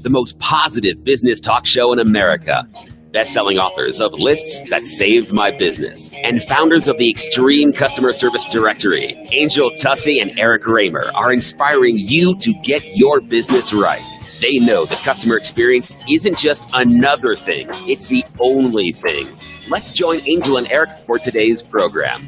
the most positive business talk show in America. Best-selling authors of Lists That Saved My Business and founders of the Extreme Customer Service Directory, Angel Tussey and Eric Raymer, are inspiring you to get your business right. They know the customer experience isn't just another thing, it's the only thing. Let's join Angel and Eric for today's program.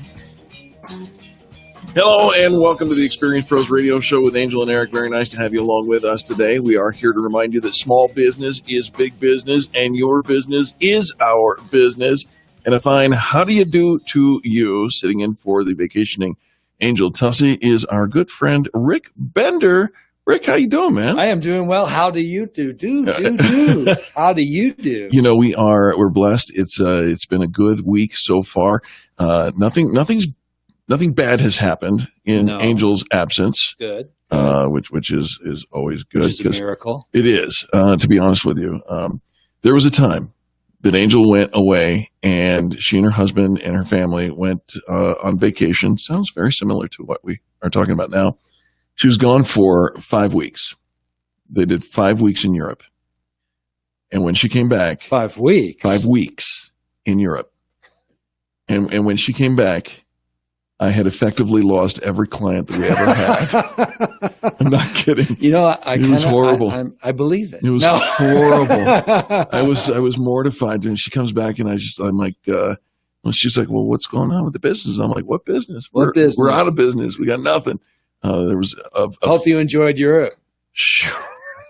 Hello and welcome to the Experience Pros Radio Show with Angel and Eric. Very nice to have you along with us today. We are here to remind you that small business is big business and your business is our business. And to find how do you do to you, sitting in for the vacationing Angel Tussey is our good friend Rick Bender. Rick, how you doing, man? I am doing well. How do you do? How do you do? You know, we're blessed. It's been a good week so far. Nothing bad has happened in Angel's absence. Good. Which is always good. Which is a miracle. It is, to be honest with you. There was a time that Angel went away and she and her husband and her family went on vacation. Sounds very similar to what we are talking about now. She was gone for 5 weeks. They did 5 weeks in Europe. And when she came back... 5 weeks? 5 weeks in Europe. And when she came back... I had effectively lost every client that we ever had. I'm not kidding. You know, it was horrible. I believe it. It was horrible. I was mortified. And she comes back, and I'm like, she's like, well, what's going on with the business? I'm like, what business? What business? We're out of business. We got nothing. There was. Hope you enjoyed Europe. Sure.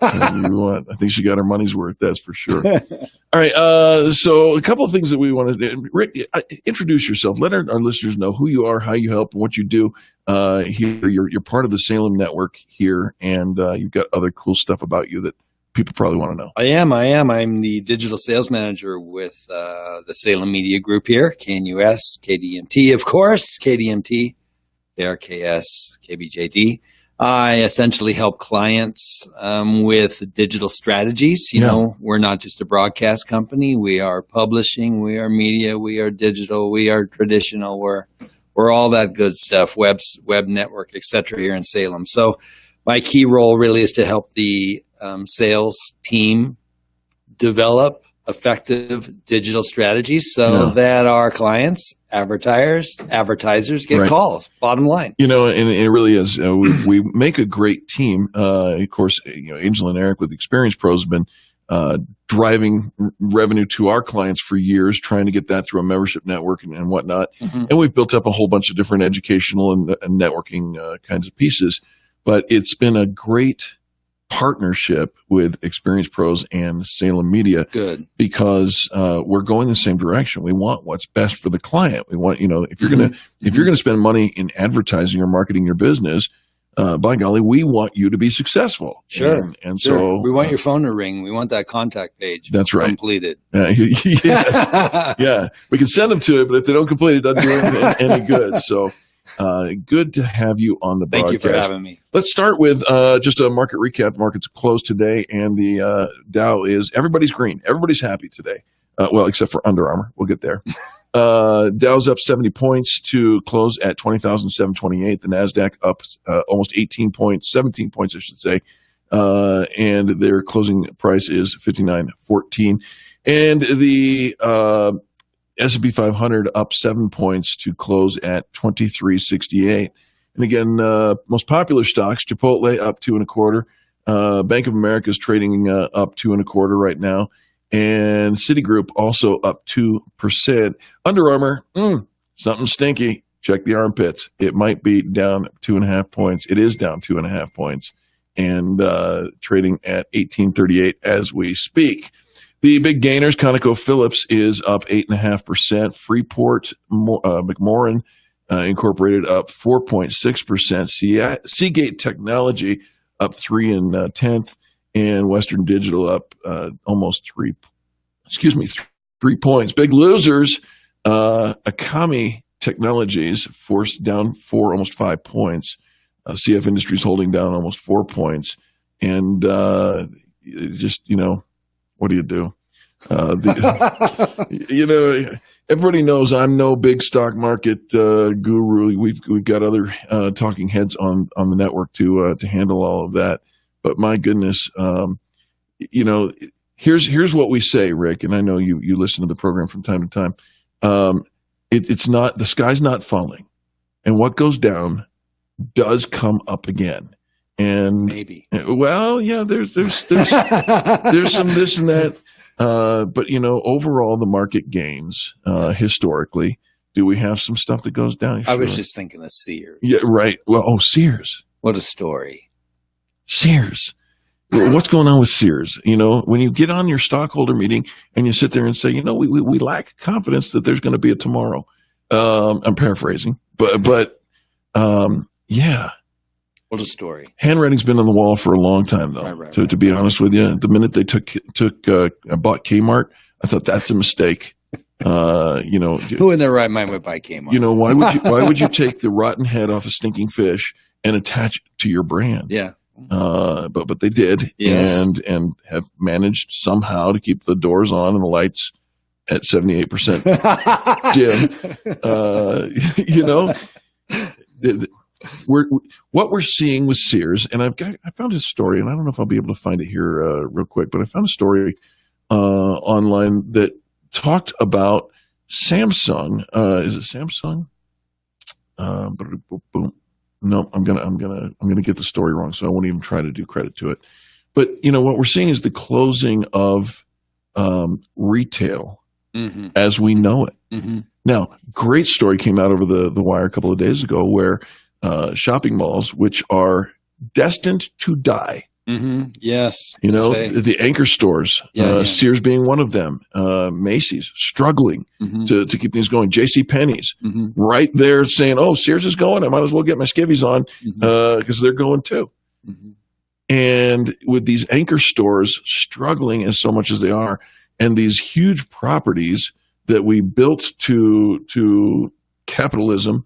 You know what? I think she got her money's worth. That's for sure. All right. So a couple of things that we wanted to Rick, introduce yourself. Let our listeners know who you are, how you help, and what you do here. You're part of the Salem Network here, and you've got other cool stuff about you that people probably want to know. I am. I'm the digital sales manager with the Salem Media Group here, KNUS, KDMT, of course, KDMT, KRKS, KBJD. I essentially help clients with digital strategies. You know, we're not just a broadcast company. We are publishing. We are media. We are digital. We are traditional. We're all that good stuff, web network, et cetera, here in Salem. So my key role really is to help the sales team develop effective digital strategies so that our clients, advertisers get calls, bottom line. You know, and it really is. We make a great team. Of course, Angel and Eric with Experience Pros have been driving revenue to our clients for years, trying to get that through a membership network and whatnot. Mm-hmm. And we've built up a whole bunch of different educational and networking kinds of pieces. But it's been a great partnership with Experience Pros and Salem Media. Good. Because we're going the same direction. We want what's best for the client. We want, if you're gonna spend money in advertising or marketing your business, by golly, we want you to be successful. Sure. And so we want your phone to ring. We want that contact page. That's right. Completed. Yes. Yeah. We can send them to it, but if they don't complete it, it doesn't do any good. So good to have you on the broadcast. Thank you for having me. Let's start with just a market recap. Markets closed today, and the Dow is everybody's green. Everybody's happy today. Well, except for Under Armour. We'll get there. Dow's up 70 points to close at 20,728. The NASDAQ up almost 18 points, 17 points, I should say. And their closing price is 59.14. And the S&P 500 up 7 points to close at 23.68. And again, most popular stocks, Chipotle up 2.25. Bank of America is trading up 2.25 right now. And Citigroup also up 2%. Under Armour, something stinky. Check the armpits. It might be down 2.5 points. It is down 2.5 points and trading at 18.38 as we speak. The big gainers, ConocoPhillips is up 8.5%. Freeport McMoran Incorporated up 4.6%. Seagate Technology up 3 1/10, and Western Digital up almost 3 points. Big losers, Akami Technologies forced down almost 5 points. CF Industries holding down almost 4 points, and just what do you do? Everybody knows I'm no big stock market guru. We've got other talking heads on the network to handle all of that. But my goodness, you know, here's what we say, Rick, and I know you listen to the program from time to time. It's not, the sky's not falling, and what goes down does come up again. And maybe, well, yeah, there's some this and that, but you know, overall the market gains historically. Do we have some stuff that goes down? I was just thinking of Sears. Yeah, right. Well, Sears. What a story. Sears. What's going on with Sears? You know, when you get on your stockholder meeting and you sit there and say, you know, we lack confidence that there's going to be a tomorrow. I'm paraphrasing, but yeah. What a story. Handwriting's been on the wall for a long time, though. Right. To be honest with you, the minute they bought Kmart, I thought that's a mistake. You know, who in their right mind would buy Kmart? You know, why would you take the rotten head off a stinking fish and attach it to your brand? Yeah. But they did, yes. and have managed somehow to keep the doors on and the lights at 78% dim. You know, what we're seeing with Sears, and I found a story, and I don't know if I'll be able to find it here real quick, but I found a story online that talked about Samsung. Is it Samsung? No, I'm gonna get the story wrong, so I won't even try to do credit to it. But you know what we're seeing is the closing of retail as we know it. Mm-hmm. Now, great story came out over the wire a couple of days ago where shopping malls, which are destined to die. Mm-hmm. Yes. You know, the anchor stores, Sears being one of them, Macy's struggling to keep things going. JCPenney's right there saying, oh, Sears is going. I might as well get my skivvies on because they're going too. Mm-hmm. And with these anchor stores struggling as so much as they are, and these huge properties that we built to capitalism,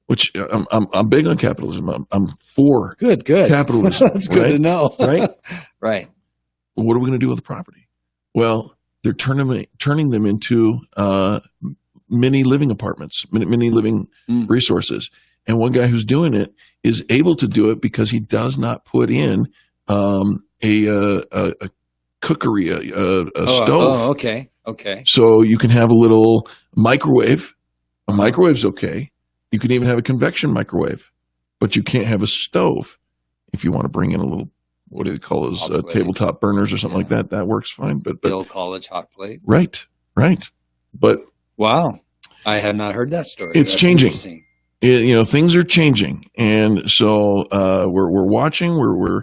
which I'm big on capitalism. I'm for good capitalism. That's good to know, right? Right. Well, what are we going to do with the property? Well, they're turning them into mini living apartments, mini living resources. And one guy who's doing it is able to do it because he does not put in a cookery, a stove. Oh, okay. So you can have a little microwave. A microwave's okay. You can even have a convection microwave, but you can't have a stove. If you want to bring in a little, what do they call those, tabletop burners or something like that, that works fine. But the old college hot plate. Right. But wow, I have not heard that story. It's changing. You know, things are changing, and so we're watching. We're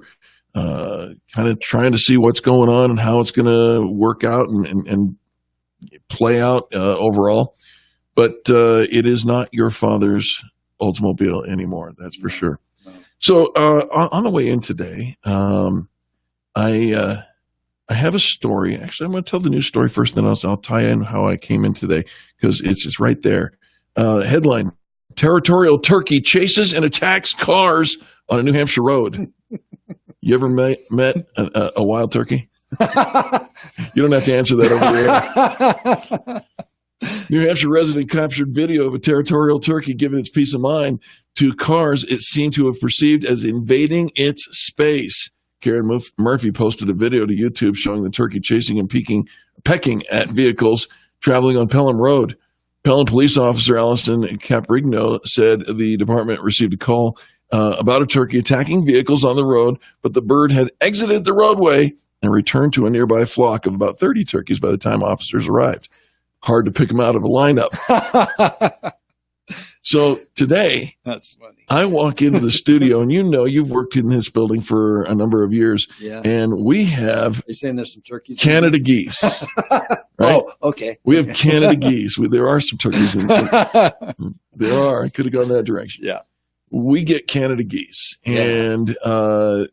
kind of trying to see what's going on and how it's going to work out and play out overall. But it is not your father's Oldsmobile anymore. That's for sure. No. So on the way in today, I have a story. Actually, I'm going to tell the news story first, then I'll tie in how I came in today because it's right there. Headline: Territorial turkey chases and attacks cars on a New Hampshire road. You ever met a wild turkey? You don't have to answer that over the air. New Hampshire resident captured video of a territorial turkey giving its peace of mind to cars it seemed to have perceived as invading its space. Karen Murphy posted a video to YouTube showing the turkey chasing and pecking at vehicles traveling on Pelham Road. Pelham police officer Alliston Caprigno said the department received a call about a turkey attacking vehicles on the road, but the bird had exited the roadway and returned to a nearby flock of about 30 turkeys by the time officers arrived. Hard to pick them out of a lineup. So today, that's funny. I walk into the studio, and you know you've worked in this building for a number of years, and we have You're saying there's some turkeys Canada geese. Right? Oh, okay. We have Canada geese. There are some turkeys in there. There are. I could have gone that direction. Yeah. We get Canada geese, and and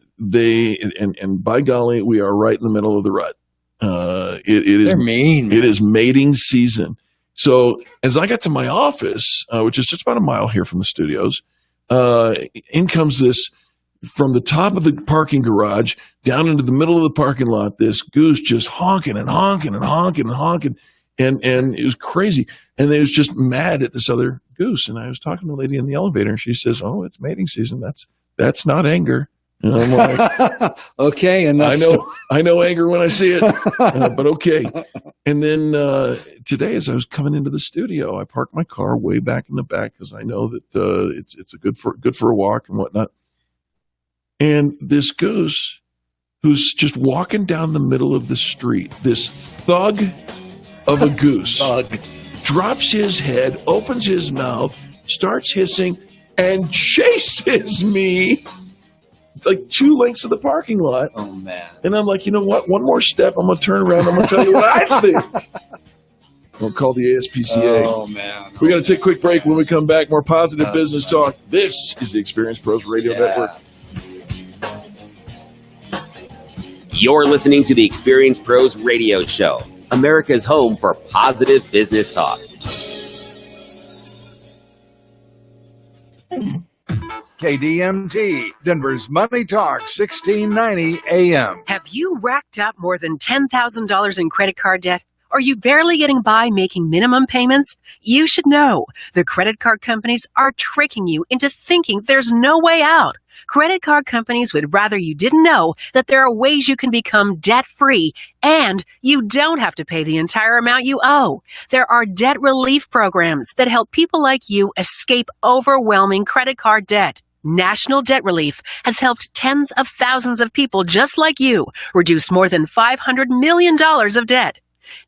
by golly, we are right in the middle of the rut. They're mean. It is mating season. So as I got to my office, which is just about a mile here from the studios, in comes this from the top of the parking garage down into the middle of the parking lot. This goose just honking and honking and honking and honking, and it was crazy. And they was just mad at this other goose. And I was talking to the lady in the elevator, and she says, "Oh, it's mating season. That's not anger. And I'm like, okay, enough. I know anger when I see it, but okay. And then today, as I was coming into the studio, I parked my car way back in the back because I know that it's a good for a walk and whatnot. And this goose, who's just walking down the middle of the street, this thug of a goose, drops his head, opens his mouth, starts hissing, and chases me like 2 lengths of the parking lot. Oh, man. And I'm like, you know what? One more step. I'm going to turn around. I'm going to tell you what I think. I'll call the ASPCA. Oh, man. We got to take a quick break. When we come back, more positive business talk. This is the Experience Pros Radio Network. You're listening to the Experience Pros Radio Show, America's home for positive business talk. KDMT, Denver's Money Talk, 1690 AM. Have you racked up more than $10,000 in credit card debt? Are you barely getting by making minimum payments? You should know the credit card companies are tricking you into thinking there's no way out. Credit card companies would rather you didn't know that there are ways you can become debt-free and you don't have to pay the entire amount you owe. There are debt relief programs that help people like you escape overwhelming credit card debt. National Debt Relief has helped tens of thousands of people just like you reduce more than $500 million of debt.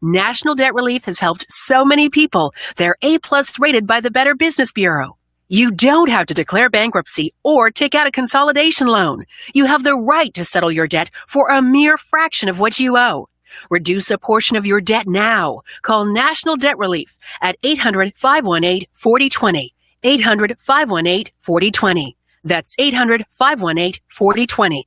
National Debt Relief has helped so many people. They're A-plus rated by the Better Business Bureau. You don't have to declare bankruptcy or take out a consolidation loan. You have the right to settle your debt for a mere fraction of what you owe. Reduce a portion of your debt now. Call National Debt Relief at 800-518-4020. 800-518-4020. That's 800-518-4020.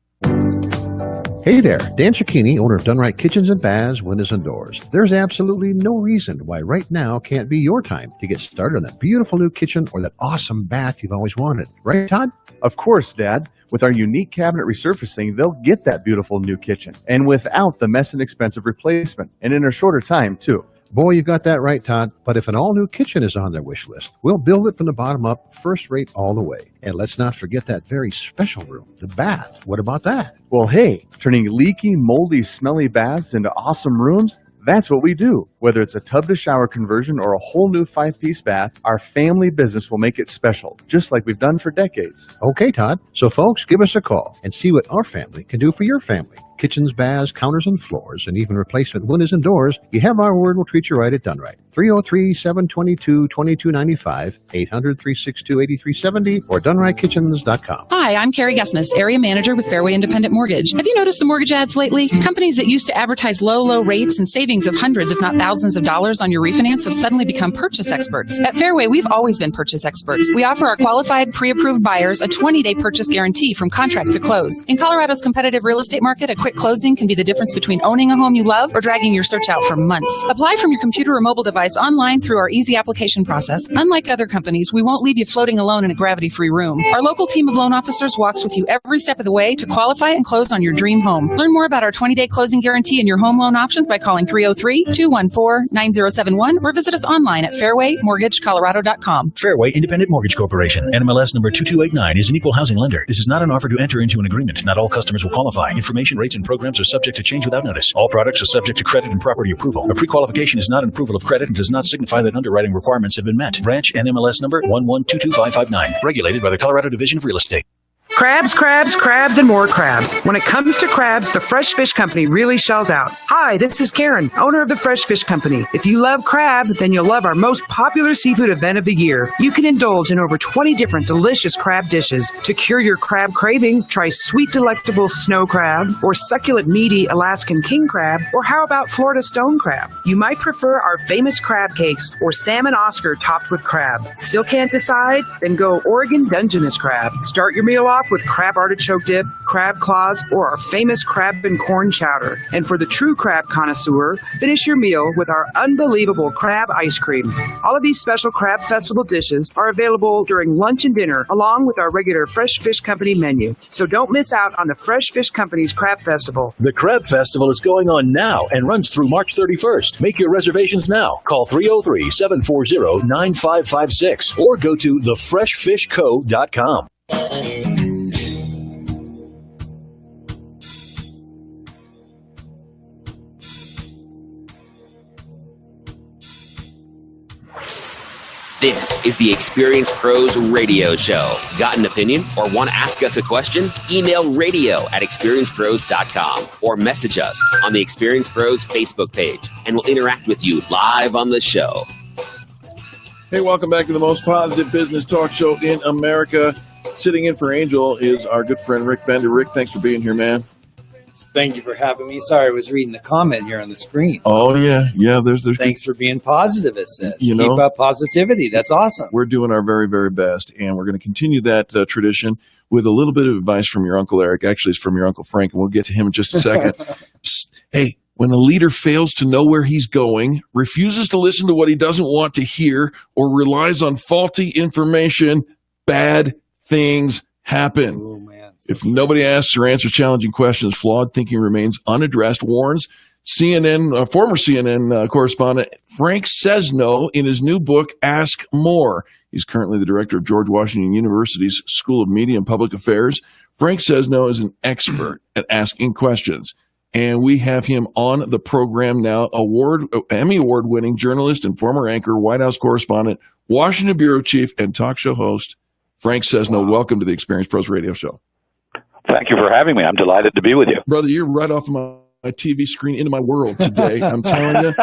Hey there, Dan Cicchini, owner of Done Right Kitchens and Baths, Windows and Doors. There's absolutely no reason why right now can't be your time to get started on that beautiful new kitchen or that awesome bath you've always wanted. Right, Todd? Of course, Dad. With our unique cabinet resurfacing, they'll get that beautiful new kitchen, and without the mess and expensive replacement, and in a shorter time, too. Boy, you got that right, Todd. But if an all-new kitchen is on their wish list, we'll build it from the bottom up, first rate all the way. And let's not forget that very special room, the bath. What about that? Well, hey, turning leaky, moldy, smelly baths into awesome rooms, that's what we do. Whether it's a tub-to-shower conversion or a whole new 5-piece bath, our family business will make it special, just like we've done for decades. Okay, Todd. So, folks, give us a call and see what our family can do for your family. Kitchens, baths, counters, and floors, and even replacement windows and doors. You have our word, we'll treat you right at Done Right. 303-722-2295, 800-362-8370, or DoneRightKitchens.com. Hi, I'm Carrie Gusmus, Area Manager with Fairway Independent Mortgage. Have you noticed the mortgage ads lately? Companies that used to advertise low rates and savings of hundreds, if not thousands of dollars on your refinance have suddenly become purchase experts. At Fairway, we've always been purchase experts. We offer our qualified, pre-approved buyers a 20-day purchase guarantee from contract to close. In Colorado's competitive real estate market, a quick closing can be the difference between owning a home you love or dragging your search out for months. Apply from your computer or mobile device online through our easy application process. Unlike other companies, we won't leave you floating alone in a gravity-free room. Our local team of loan officers walks with you every step of the way to qualify and close on your dream home. Learn more about our 20-day closing guarantee and your home loan options by calling 303-214-9071 or visit us online at fairwaymortgagecolorado.com. Fairway Independent Mortgage Corporation, NMLS number 2289, is an equal housing lender. This is not an offer to enter into an agreement. Not all customers will qualify. Information, rates, and programs are subject to change without notice. All products are subject to credit and property approval. A pre-qualification is not an approval of credit and does not signify that underwriting requirements have been met. Branch NMLS number 1122559. Regulated by the Colorado Division of Real Estate. Crabs, crabs, crabs, and more crabs. When it comes to crabs, the Fresh Fish Company really shells out. Hi, this is Karen, owner of the Fresh Fish Company. If you love crab, then you'll love our most popular seafood event of the year. You can indulge in over 20 different delicious crab dishes. To cure your crab craving, try sweet, delectable snow crab, or succulent, meaty Alaskan king crab, or how about Florida stone crab? You might prefer our famous crab cakes or salmon Oscar topped with crab. Still can't decide? Then go Oregon Dungeness crab. Start your meal off with crab artichoke dip, crab claws, or our famous crab and corn chowder. And for the true crab connoisseur, finish your meal with our unbelievable crab ice cream. All of these special Crab Festival dishes are available during lunch and dinner, along with our regular Fresh Fish Company menu. So don't miss out on the Fresh Fish Company's Crab Festival. The Crab Festival is going on now and runs through March 31st. Make your reservations now. Call 303-740-9556 or go to thefreshfishco.com. This is the Experience Pros Radio Show. Got an opinion or want to ask us a question? Email radio@experiencepros.com or message us on the Experience Pros Facebook page, and we'll interact with you live on the show. Hey, welcome back to the most positive business talk show in America. Sitting in for Angel is our good friend Rick Bender. Rick, thanks for being here, man. Thank you for having me. Sorry, I was reading the comment here on the screen. Oh, yeah. There's Thanks for being positive, it says. You Keep know, up positivity. That's awesome. We're doing our very, very best, and we're going to continue that tradition with a little bit of advice from your Uncle Eric. Actually, it's from your Uncle Frank, and we'll get to him in just a second. Psst, hey, when a leader fails to know where he's going, refuses to listen to what he doesn't want to hear, or relies on faulty information, bad things happen. Oh, man. If nobody asks or answers challenging questions, flawed thinking remains unaddressed, warns former CNN correspondent Frank Sesno in his new book, Ask More. He's currently the director of George Washington University's School of Media and Public Affairs. Frank Sesno is an expert at asking questions, and we have him on the program now. Emmy Award-winning journalist and former anchor, White House correspondent, Washington bureau chief, and talk show host, Frank Sesno. Wow. Welcome to the Experience Pros Radio Show. Thank you for having me. I'm delighted to be with you. Brother, you're right off my TV screen into my world today. I'm telling you.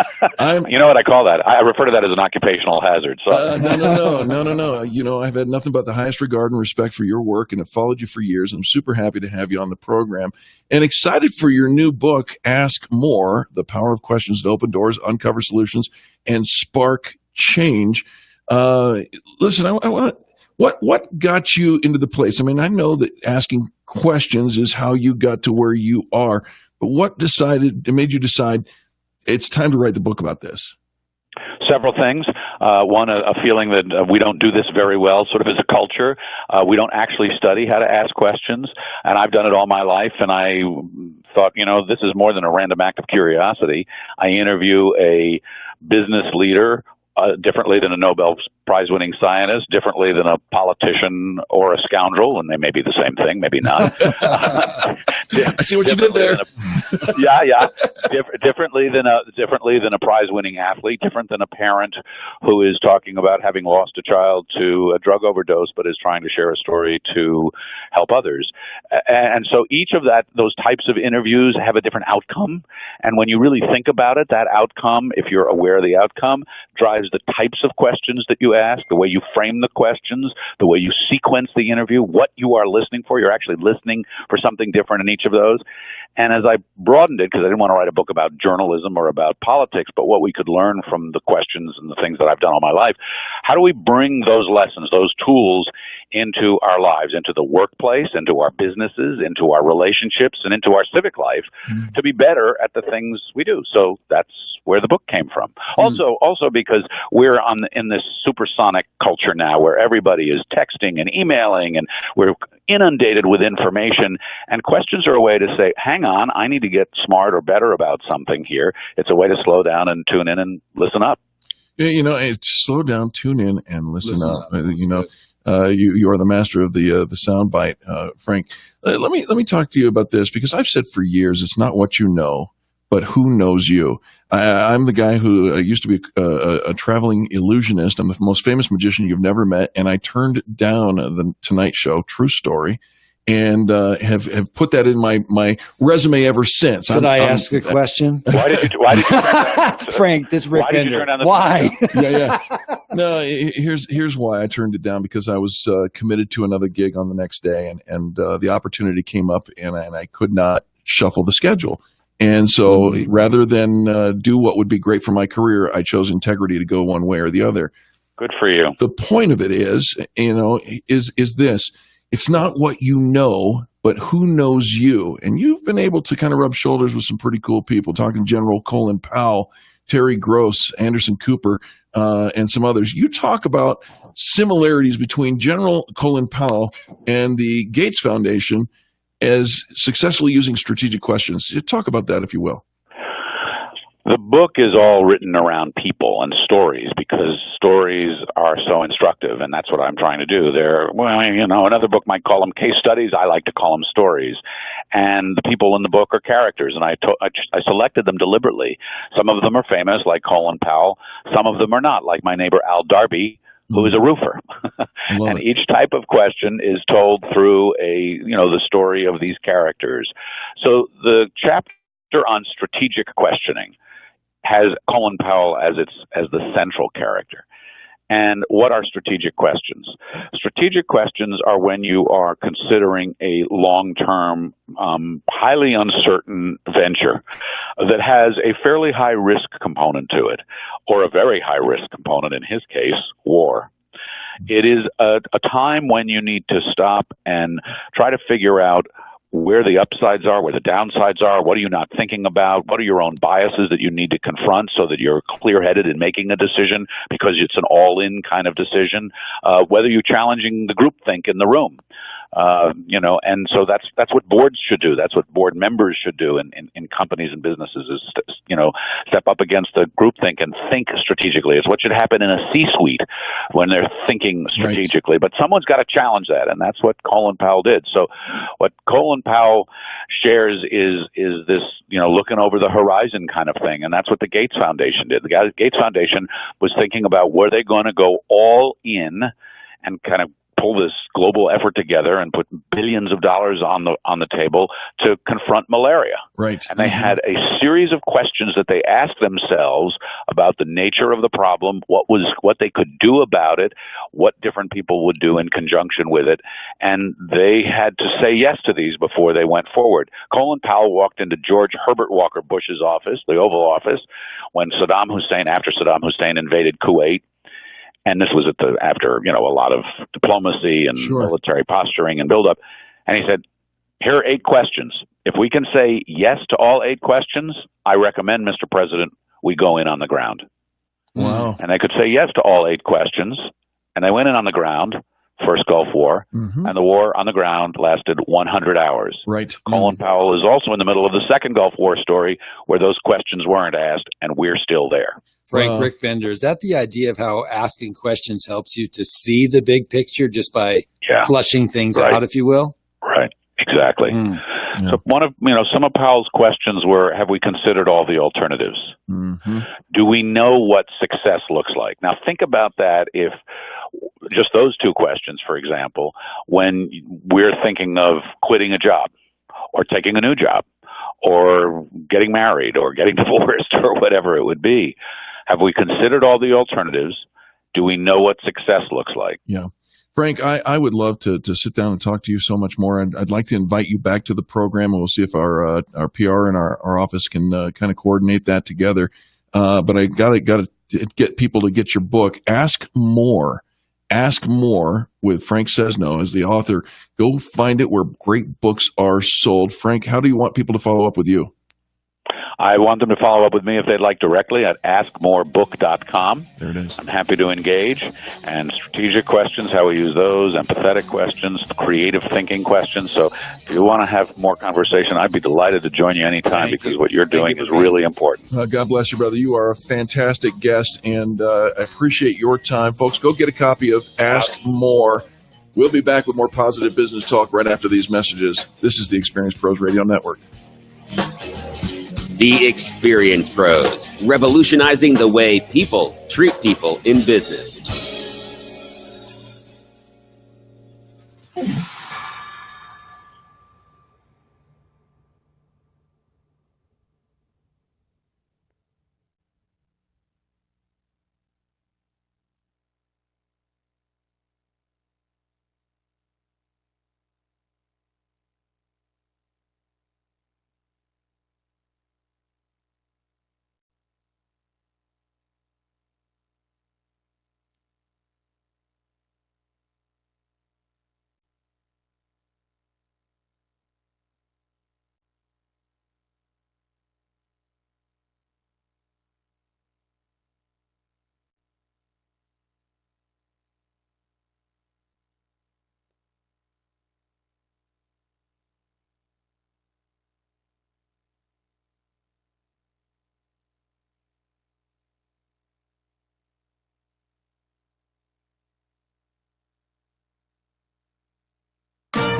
You know what I call that? I refer to that as an occupational hazard. So. No. You know, I've had nothing but the highest regard and respect for your work and have followed you for years. I'm super happy to have you on the program and excited for your new book, Ask More, The Power of Questions to Open Doors, Uncover Solutions, and Spark Change. Listen, I want to... What got you into the place? I mean, I know that asking questions is how you got to where you are, but what made you decide it's time to write the book about this? Several things. One, a feeling that we don't do this very well, sort of as a culture. We don't actually study how to ask questions, and I've done it all my life, and I thought, this is more than a random act of curiosity. I interview a business leader differently than a Nobel Prize-winning scientist, differently than a politician or a scoundrel, and they may be the same thing, maybe not. I see what you did there. Differently than a prize-winning athlete, different than a parent who is talking about having lost a child to a drug overdose, but is trying to share a story to help others. And so each of those types of interviews have a different outcome. And when you really think about it, that outcome, if you're aware of the outcome, drives the types of questions that you ask, the way you frame the questions, the way you sequence the interview, what you are listening for. You're actually listening for something different in each of those. And as I broadened it, because I didn't want to write a book about journalism or about politics, but what we could learn from the questions and the things that I've done all my life, how do we bring those lessons, those tools into our lives, into the workplace, into our businesses, into our relationships, and into our civic life to be better at the things we do? So that's where the book came from. Also because we're in this supersonic culture now where everybody is texting and emailing, and we're inundated with information, and questions are a way to say, hang on, I need to get smart or better about something here. It's a way to slow down and tune in and listen up. It's slow down, tune in, and listen up. You are the master of the soundbite, Frank. Let me talk to you about this, because I've said for years, it's not what you know, but who knows you. I'm the guy who used to be a traveling illusionist. I'm the most famous magician you've never met, and I turned down the Tonight Show, true story, and have put that in my resume ever since. Could I ask a question? Why did you Frank, this Rick Bender. Why? Yeah. No, here's why I turned it down, because I was committed to another gig on the next day, and the opportunity came up, and I could not shuffle the schedule. And so rather than do what would be great for my career, I chose integrity to go one way or the other. Good for you. The point of it is this. It's not what you know, but who knows you. And you've been able to kind of rub shoulders with some pretty cool people, talking General Colin Powell, Terry Gross, Anderson Cooper, and some others. You talk about similarities between General Colin Powell and the Gates Foundation as successfully using strategic questions. Talk about that, if you will. The book is all written around people and stories, because stories are so instructive, and that's what I'm trying to do. Another book might call them case studies. I like to call them stories. And the people in the book are characters, and I selected them deliberately. Some of them are famous, like Colin Powell. Some of them are not, like my neighbor Al Darby, who is a roofer. And each type of question is told through the story of these characters. So the chapter on strategic questioning has Colin Powell as the central character. And what are strategic questions? Strategic questions are when you are considering a long-term, highly uncertain venture that has a fairly high-risk component to it, or a very high-risk component, in his case, war. It is a time when you need to stop and try to figure out where the upsides are, where the downsides are, what are you not thinking about, what are your own biases that you need to confront so that you're clear-headed in making a decision because it's an all-in kind of decision, whether you're challenging the groupthink in the room. And so that's what boards should do. That's what board members should do in companies and businesses is, step up against the groupthink and think strategically. It's what should happen in a C-suite when they're thinking strategically. Right. But someone's got to challenge that, and that's what Colin Powell did. So what Colin Powell shares is this, looking over the horizon kind of thing, and that's what the Gates Foundation did. The Gates Foundation was thinking about were they going to go all in and kind of pull this global effort together and put billions of dollars on the table to confront malaria. Right. And they had a series of questions that they asked themselves about the nature of the problem, what they could do about it, what different people would do in conjunction with it, and they had to say yes to these before they went forward. Colin Powell walked into George Herbert Walker Bush's office, the Oval Office, after Saddam Hussein invaded Kuwait. And this was after a lot of diplomacy and military posturing and buildup. And he said, here are 8 questions. If we can say yes to all 8 questions, I recommend, Mr. President, we go in on the ground. Wow. And they could say yes to all 8 questions. And they went in on the ground, first Gulf War, and the war on the ground lasted 100 hours. Right. Colin Powell is also in the middle of the second Gulf War story where those questions weren't asked, and we're still there. Frank Rick Bender, is that the idea of how asking questions helps you to see the big picture just by flushing things out, if you will? Right, exactly. So some of Powell's questions were, have we considered all the alternatives? Do we know what success looks like? Now think about that if just those 2 questions, for example, when we're thinking of quitting a job or taking a new job or getting married or getting divorced or whatever it would be. Have we considered all the alternatives? Do we know what success looks like? Yeah. Frank, I would love to sit down and talk to you so much more. I'd like to invite you back to the program, and we'll see if our PR and our office can kind of coordinate that together. But I got to get people to get your book, Ask More. Ask More with Frank Sesno as the author. Go find it where great books are sold. Frank, how do you want people to follow up with you? I want them to follow up with me if they'd like directly at askmorebook.com. There it is. I'm happy to engage. And strategic questions, how we use those, empathetic questions, creative thinking questions. So if you want to have more conversation, I'd be delighted to join you anytime because what you're doing is really important. God bless you, brother. You are a fantastic guest, and I appreciate your time. Folks, go get a copy of Ask More. We'll be back with more positive business talk right after these messages. This is the Experience Pros Radio Network. The Experience Pros, revolutionizing the way people treat people in business.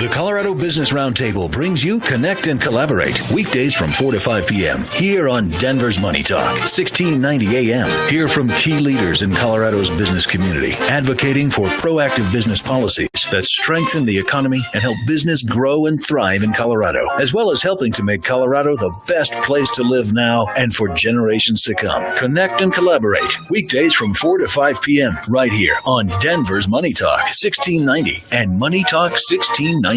The Colorado Business Roundtable brings you Connect and Collaborate weekdays from 4 to 5 p.m. here on Denver's Money Talk, 1690 a.m. Hear from key leaders in Colorado's business community advocating for proactive business policies that strengthen the economy and help business grow and thrive in Colorado, as well as helping to make Colorado the best place to live now and for generations to come. Connect and Collaborate weekdays from 4 to 5 p.m. right here on Denver's Money Talk, 1690 and MoneyTalk1690.com.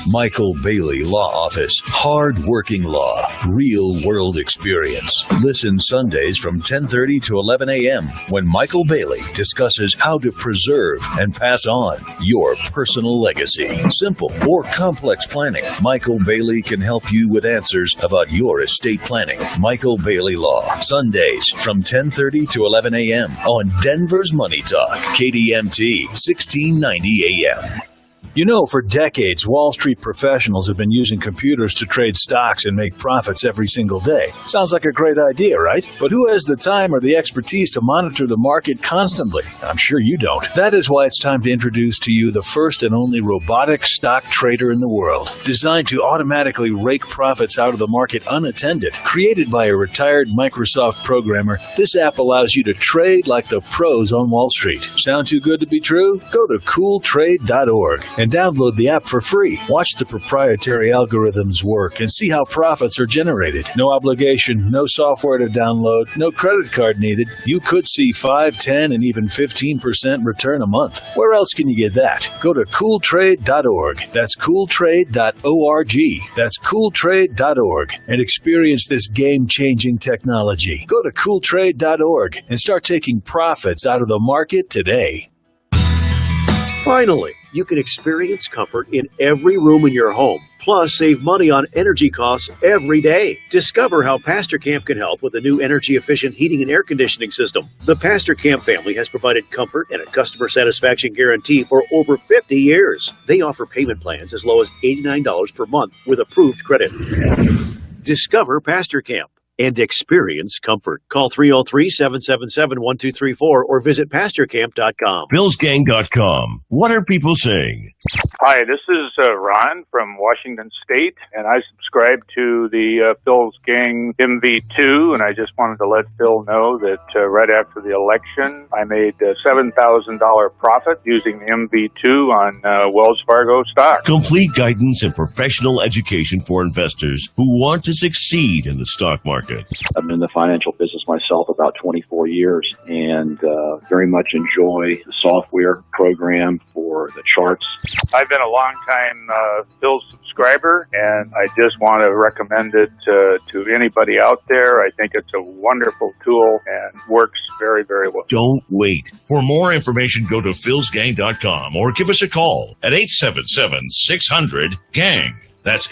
Michael Bailey Law Office. Hard-working law. Real-world experience. Listen Sundays from 10:30 to 11 a.m. when Michael Bailey discusses how to preserve and pass on your personal legacy. Simple or complex planning. Michael Bailey can help you with answers about your estate planning. Michael Bailey Law. Sundays from 10:30 to 11 a.m. on Denver's Money Talk. KDMT 1690 a.m. You know, for decades, Wall Street professionals have been using computers to trade stocks and make profits every single day. Sounds like a great idea, right? But who has the time or the expertise to monitor the market constantly? I'm sure you don't. That is why it's time to introduce to you the first and only robotic stock trader in the world. Designed to automatically rake profits out of the market unattended. Created by a retired Microsoft programmer, this app allows you to trade like the pros on Wall Street. Sound too good to be true? Go to cooltrade.org. And download the app for free. Watch the proprietary algorithms work and see how profits are generated. No obligation, no software to download, no credit card needed. You could see 5, 10, and even 15% return a month. Where else can you get that? Go to cooltrade.org. That's cooltrade.org. That's cooltrade.org and experience this game-changing technology. Go to cooltrade.org and start taking profits out of the market today. Finally, you can experience comfort in every room in your home, plus save money on energy costs every day. Discover how Pastor Camp can help with a new energy-efficient heating and air conditioning system. The Pastor Camp family has provided comfort and a customer satisfaction guarantee for over 50 years. They offer payment plans as low as $89 per month with approved credit. Discover Pastor Camp and experience comfort. Call 303-777-1234 or visit pastorcamp.com. PhilsGang.com. What are people saying? Hi, this is Ron from Washington State, and I subscribe to the Phil's Gang MV2, and I just wanted to let Phil know that right after the election, I made a $7,000 profit using the MV2 on Wells Fargo stock. Complete guidance and professional education for investors who want to succeed in the stock market. I've been in the financial business myself about 24 years and very much enjoy the software program for the charts. I've been a long-time Phil subscriber, and I just want to recommend it to anybody out there. I think it's a wonderful tool and works very, very well. Don't wait. For more information, go to philsgang.com or give us a call at 877-600-GANG. That's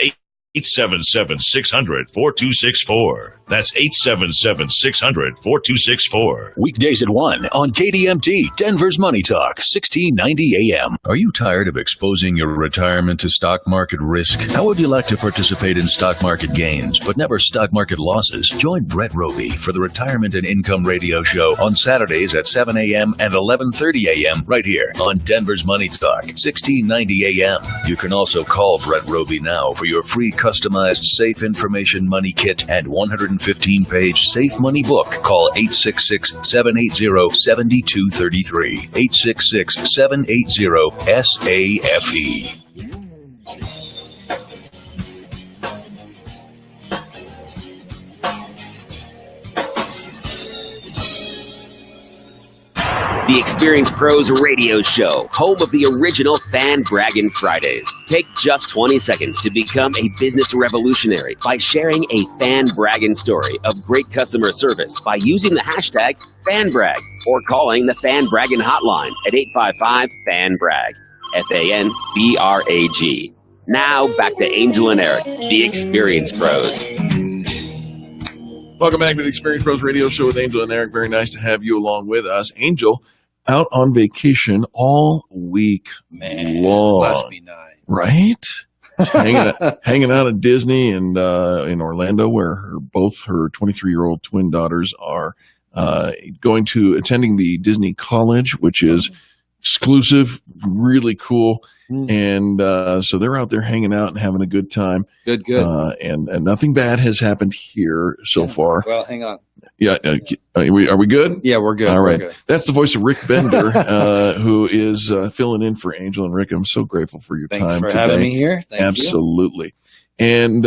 877-600-4264. That's 877-600-4264. Weekdays at 1 on KDMT, Denver's Money Talk, 1690 a.m. Are you tired of exposing your retirement to stock market risk? How would you like to participate in stock market gains, but never stock market losses? Join Brett Roby for the Retirement and Income Radio Show on Saturdays at 7 a.m. and 11:30 a.m. right here on Denver's Money Talk, 1690 a.m. You can also call Brett Roby now for your free customized Safe Information Money Kit and 115-page Safe Money book. Call 866-780-7233. 866-780-SAFE. The Experienced Pros Radio Show, home of the original Fan Braggin' Fridays. Take just 20 seconds to become a business revolutionary by sharing a Fan Braggin' story of great customer service by using the hashtag FanBrag or calling the Fan Braggin' hotline at 855-FAN-BRAG, FANBRAG. Now back to Angel and Eric, the Experienced Pros. Welcome back to the Experienced Pros Radio Show with Angel and Eric. Very nice to have you along with us. Angel, out on vacation all week long. Must be nice. Right? hanging out at Disney and in Orlando, where both her 23-year-old twin daughters are attending the Disney College, which is exclusive, really cool. And so they're out there hanging out and having a good time. Good. And nothing bad has happened here so far. Well, hang on. Yeah. Are we good? Yeah, we're good. All right. We're good. That's the voice of Rick Bender, who is filling in for Angel and Rick. I'm so grateful for your Thanks time for today. having me here. Thank you. Absolutely. And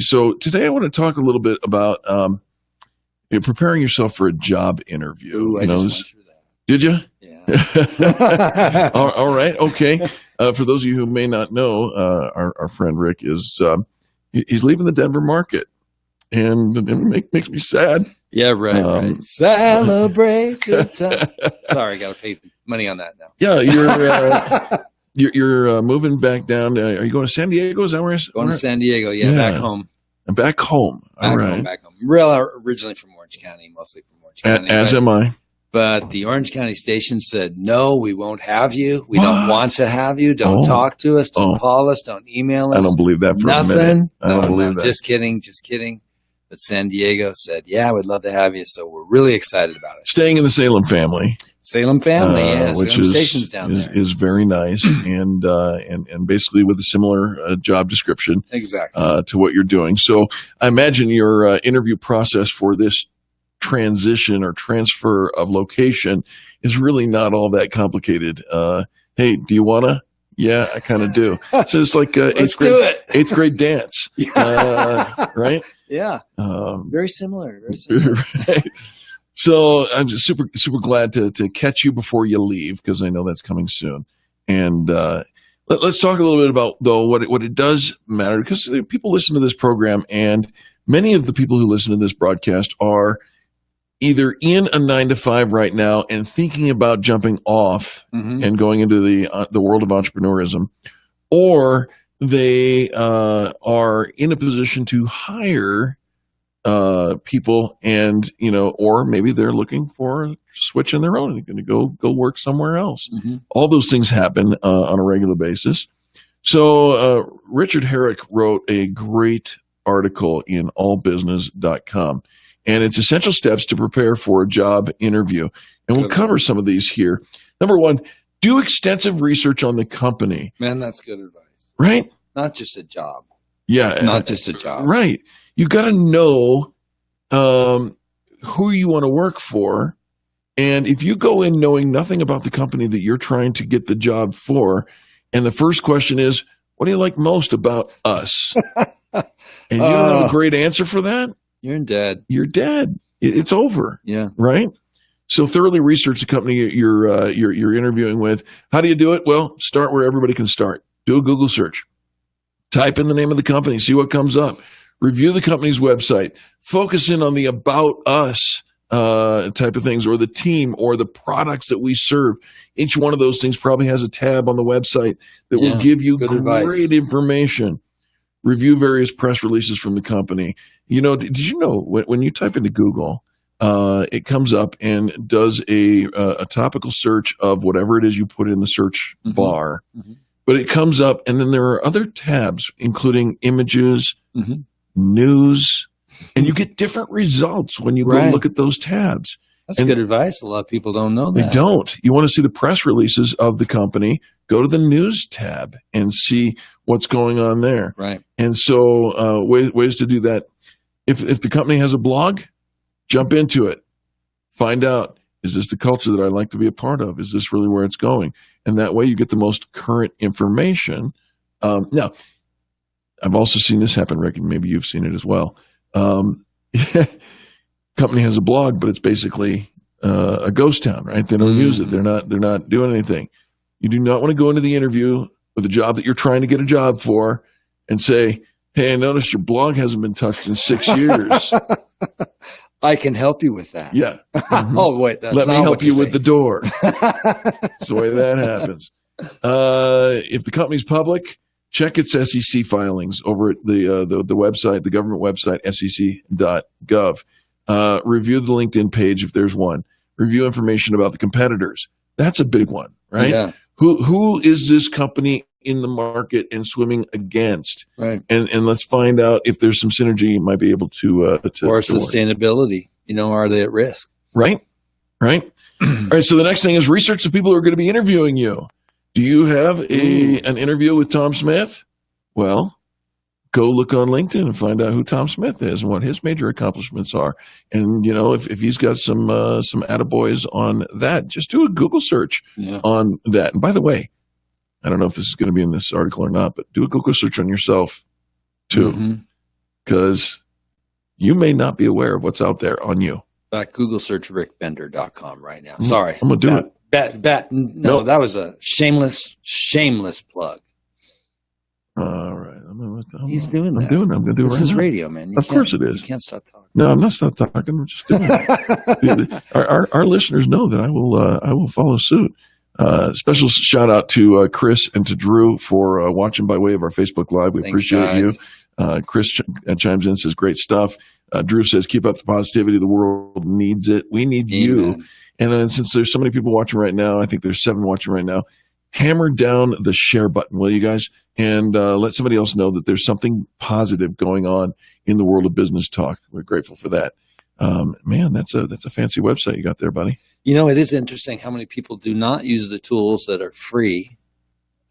so today I want to talk a little bit about preparing yourself for a job interview. Ooh, I just went through that. Did you? Yeah. all right. Okay. For those of you who may not know, our friend Rick is he's leaving the Denver market, and it makes me sad. Yeah, right. Celebrate good time. Sorry, I got to pay money on that now. Yeah, you're moving back down. Are you going to San Diego? Is that where? Going to San Diego. Yeah, back home. Back home. All right. Back home. Originally from Orange County, mostly from Orange County. As am I. But the Orange County station said, no, we won't have you. We don't want to have you. Don't talk to us. Don't call us. Don't email us. I don't believe that for a minute. I don't believe that. Just kidding. But San Diego said, yeah, we'd love to have you. So we're really excited about it. Staying in the Salem family. Yeah. Which Salem Station's down there. Is very nice and basically with a similar job description. Exactly. To what you're doing. So I imagine your interview process for this transition or transfer of location is really not all that complicated. Hey, do you want to? Yeah, I kind of do. So it's like eighth grade dance, right? Yeah, very similar. Right. So I'm just super glad to catch you before you leave, because I know that's coming soon. And let's talk a little bit about though what it does matter, because people listen to this program, and many of the people who listen to this broadcast are either in a 9-to-5 right now and thinking about jumping off and going into the world of entrepreneurism, or they are in a position to hire people, and or maybe they're looking for a switch on their own and going to go work somewhere else. All those things happen on a regular basis. So Richard Herrick wrote a great article in allbusiness.com. And it's essential steps to prepare for a job interview. And we'll cover some of these here. Number one, do extensive research on the company. Man, that's good advice. Right? Not just a job. Yeah. Not just a job. Right. You got to know who you want to work for. And if you go in knowing nothing about the company that you're trying to get the job for, and the first question is, what do you like most about us? And you don't have a great answer for that? You're dead. You're dead. It's over. Yeah. Right. So thoroughly research the company you're interviewing with. How do you do it? Well, start where everybody can start. Do a Google search. Type in the name of the company. See what comes up. Review the company's website. Focus in on the About Us type of things, or the team, or the products that we serve. Each one of those things probably has a tab on the website that will give you great information. Review various press releases from the company. Did you know when you type into Google, it comes up and does a topical search of whatever it is you put in the search bar. But it comes up, and then there are other tabs, including images, news, and you get different results when you go look at those tabs. That's good advice. A lot of people don't know that. They don't. You want to see the press releases of the company, go to the news tab and see what's going on there. Right. And so ways to do that. If the company has a blog, jump into it. Find out, is this the culture that I like to be a part of? Is this really where it's going? And that way you get the most current information. Now, I've also seen this happen, Rick, and maybe you've seen it as well. Company has a blog, but it's basically a ghost town, right? They don't use it. They're not doing anything. You do not want to go into the interview with a job that you're trying to get a job for and say, hey, I noticed your blog hasn't been touched in 6 years. I can help you with that. Yeah. Oh, wait. That's Let me not help what you say. with the door. That's the way that happens. If the company's public, check its SEC filings over at the website, the government website, sec.gov. Review the LinkedIn page if there's one. Review information about the competitors. That's a big one, right? Yeah. Who is this company in the market and swimming against? Right. And let's find out if there's some synergy you might be able to or sustainability. Are they at risk? Right. right, so the next thing is research the people who are going to be interviewing you. Do you have an interview with Tom Smith? Well, go look on LinkedIn and find out who Tom Smith is and what his major accomplishments are. And, if he's got some attaboys on that, just do a Google search on that. And by the way, I don't know if this is going to be in this article or not, but do a Google search on yourself too, because you may not be aware of what's out there on you. In fact, Google search rickbender.com right now. Sorry. I'm going to do it. No, that was a shameless plug. All right. He's doing that. I'm going to do it. This right is now. radio, man. Of course it is. You can't stop talking. No, I'm not stop talking. I'm just doing it. Our listeners know that I will follow suit. Special shout out to Chris and to Drew for watching by way of our Facebook Live. We appreciate you. Chris chimes in and says, great stuff. Drew says, keep up the positivity. The world needs it. We need you. And since there's so many people watching right now, I think there's 7 watching right now, hammer down the share button, will you guys? And let somebody else know that there's something positive going on in the world of business talk. We're grateful for that. Man, that's a fancy website you got there, buddy. It is interesting how many people do not use the tools that are free,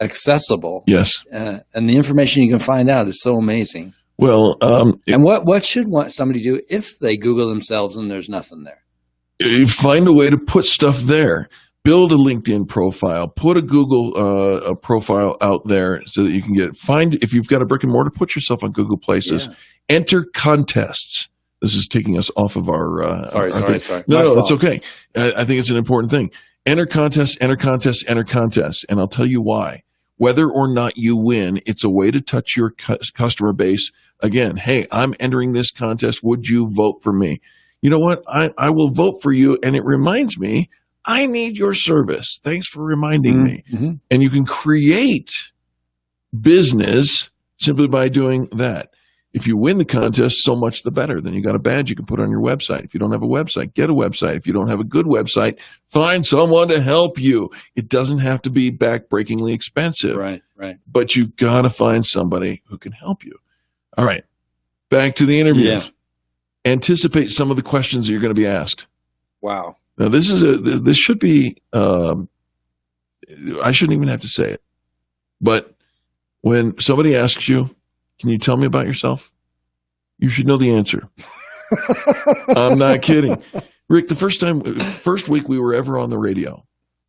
accessible. Yes. And the information you can find out is so amazing. Well, and what should somebody do if they Google themselves and there's nothing there? Find a way to put stuff there. Build a LinkedIn profile. Put a Google a profile out there so that you can if you've got a brick and mortar, put yourself on Google Places. Yeah. Enter contests. This is taking us off of our. Sorry. No, it's okay. I think it's an important thing. Enter contests, enter contests, enter contests. And I'll tell you why. Whether or not you win, it's a way to touch your customer base. Again, hey, I'm entering this contest. Would you vote for me? You know what? I will vote for you. And it reminds me, I need your service. Thanks for reminding me. Mm-hmm. And you can create business simply by doing that. If you win the contest, so much the better. Then you got a badge you can put on your website. If you don't have a website, get a website. If you don't have a good website, find someone to help you. It doesn't have to be backbreakingly expensive. Right. But you've got to find somebody who can help you. All right. Back to the interviews. Yeah. Anticipate some of the questions that you're going to be asked. Wow. Now, this should be, I shouldn't even have to say it. But when somebody asks you, can you tell me about yourself? You should know the answer. I'm not kidding. Rick, the first week we were ever on the radio,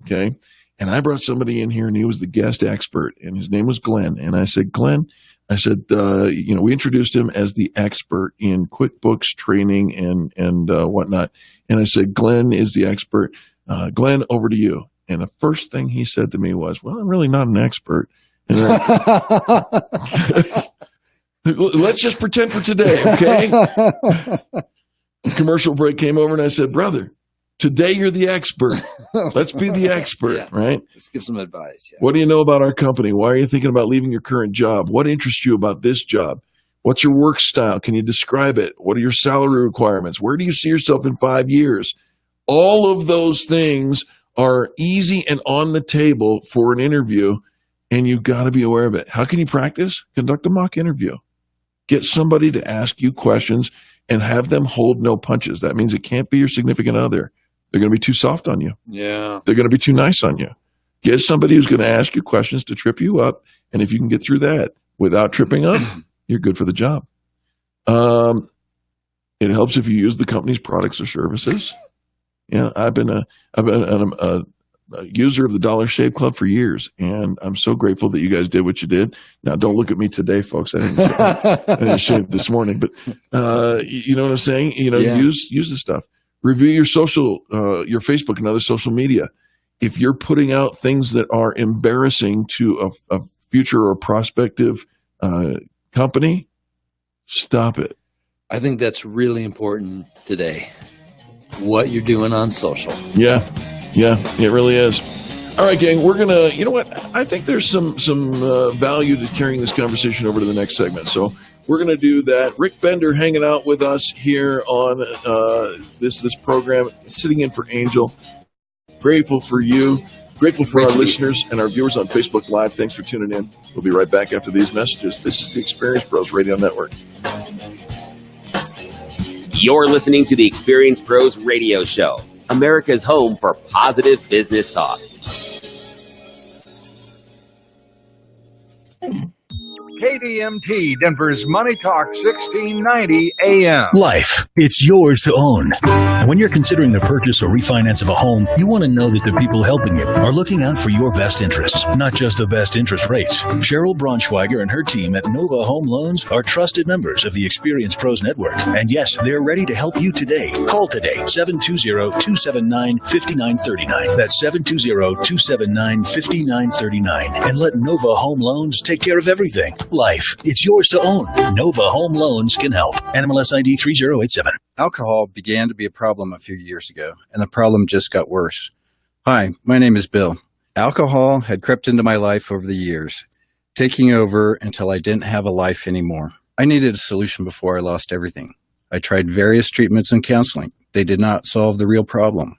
okay? And I brought somebody in here, and he was the guest expert, and his name was Glenn. And I said, Glenn, we introduced him as the expert in QuickBooks training and whatnot. And I said, Glenn is the expert. Glenn, over to you. And the first thing he said to me was, well, I'm really not an expert. And let's just pretend for today, okay? Commercial break came over, and I said, brother, today you're the expert. Let's be the expert, right? Let's give some advice. Yeah. What do you know about our company? Why are you thinking about leaving your current job? What interests you about this job? What's your work style? Can you describe it? What are your salary requirements? Where do you see yourself in 5 years? All of those things are easy and on the table for an interview, and you've got to be aware of it. How can you practice? Conduct a mock interview. Get somebody to ask you questions and have them hold no punches. That means it can't be your significant other. They're going to be too soft on you. Yeah. They're going to be too nice on you. Get somebody who's going to ask you questions to trip you up. And if you can get through that without tripping up, you're good for the job. It helps if you use the company's products or services. Yeah, I've been a user of the Dollar Shave Club for years, and I'm so grateful that you guys did what you did. Now, don't look at me today, folks. I didn't shave this morning, but you know what I'm saying? Use the stuff. Review your your Facebook and other social media. If you're putting out things that are embarrassing to a future or prospective company, stop it. I think that's really important today, what you're doing on social. Yeah, it really is. All right, gang, we're going to, you know what? I think there's some value to carrying this conversation over to the next segment. So we're going to do that. Rick Bender hanging out with us here on this program, sitting in for Angel. Grateful for you. Grateful for our listeners and our viewers on Facebook Live. Thanks for tuning in. We'll be right back after these messages. This is the Experience Pros Radio Network. You're listening to the Experience Pros Radio Show. America's home for positive business talk. KDMT, Denver's Money Talk 1690 AM. Life, it's yours to own. And when you're considering the purchase or refinance of a home, you want to know that the people helping you are looking out for your best interests, not just the best interest rates. Cheryl Braunschweiger and her team at Nova Home Loans are trusted members of the Experience Pros Network. And yes, they're ready to help you today. Call today, 720-279-5939. That's 720-279-5939. And let Nova Home Loans take care of everything. Life, it's yours to own. Nova Home Loans can help. NMLS ID 3087. Alcohol began to be a problem a few years ago, and the problem just got worse. Hi, my name is Bill. Alcohol had crept into my life over the years, taking over until I didn't have a life anymore. I needed a solution before I lost everything. I tried various treatments and counseling. They did not solve the real problem.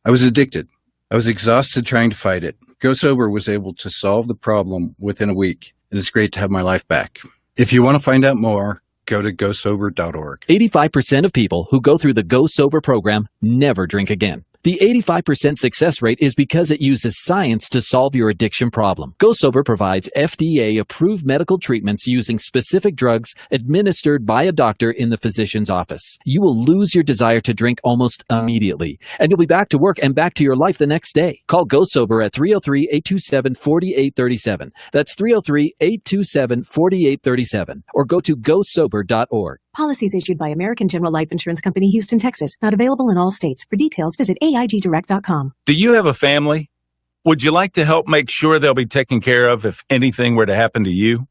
I was addicted. I was exhausted trying to fight it. Go Sober was able to solve the problem within a week. It is great to have my life back. If you want to find out more, go to gosober.org. 85% of people who go through the Go Sober program never drink again. The 85% success rate is because it uses science to solve your addiction problem. Go Sober provides FDA-approved medical treatments using specific drugs administered by a doctor in the physician's office. You will lose your desire to drink almost immediately, and you'll be back to work and back to your life the next day. Call Go Sober at 303-827-4837. That's 303-827-4837. Or go to gosober.org. Policies issued by American General Life Insurance Company, Houston, Texas. Not available in all states. For details, visit AIGdirect.com. Do you have a family? Would you like to help make sure they'll be taken care of if anything were to happen to you?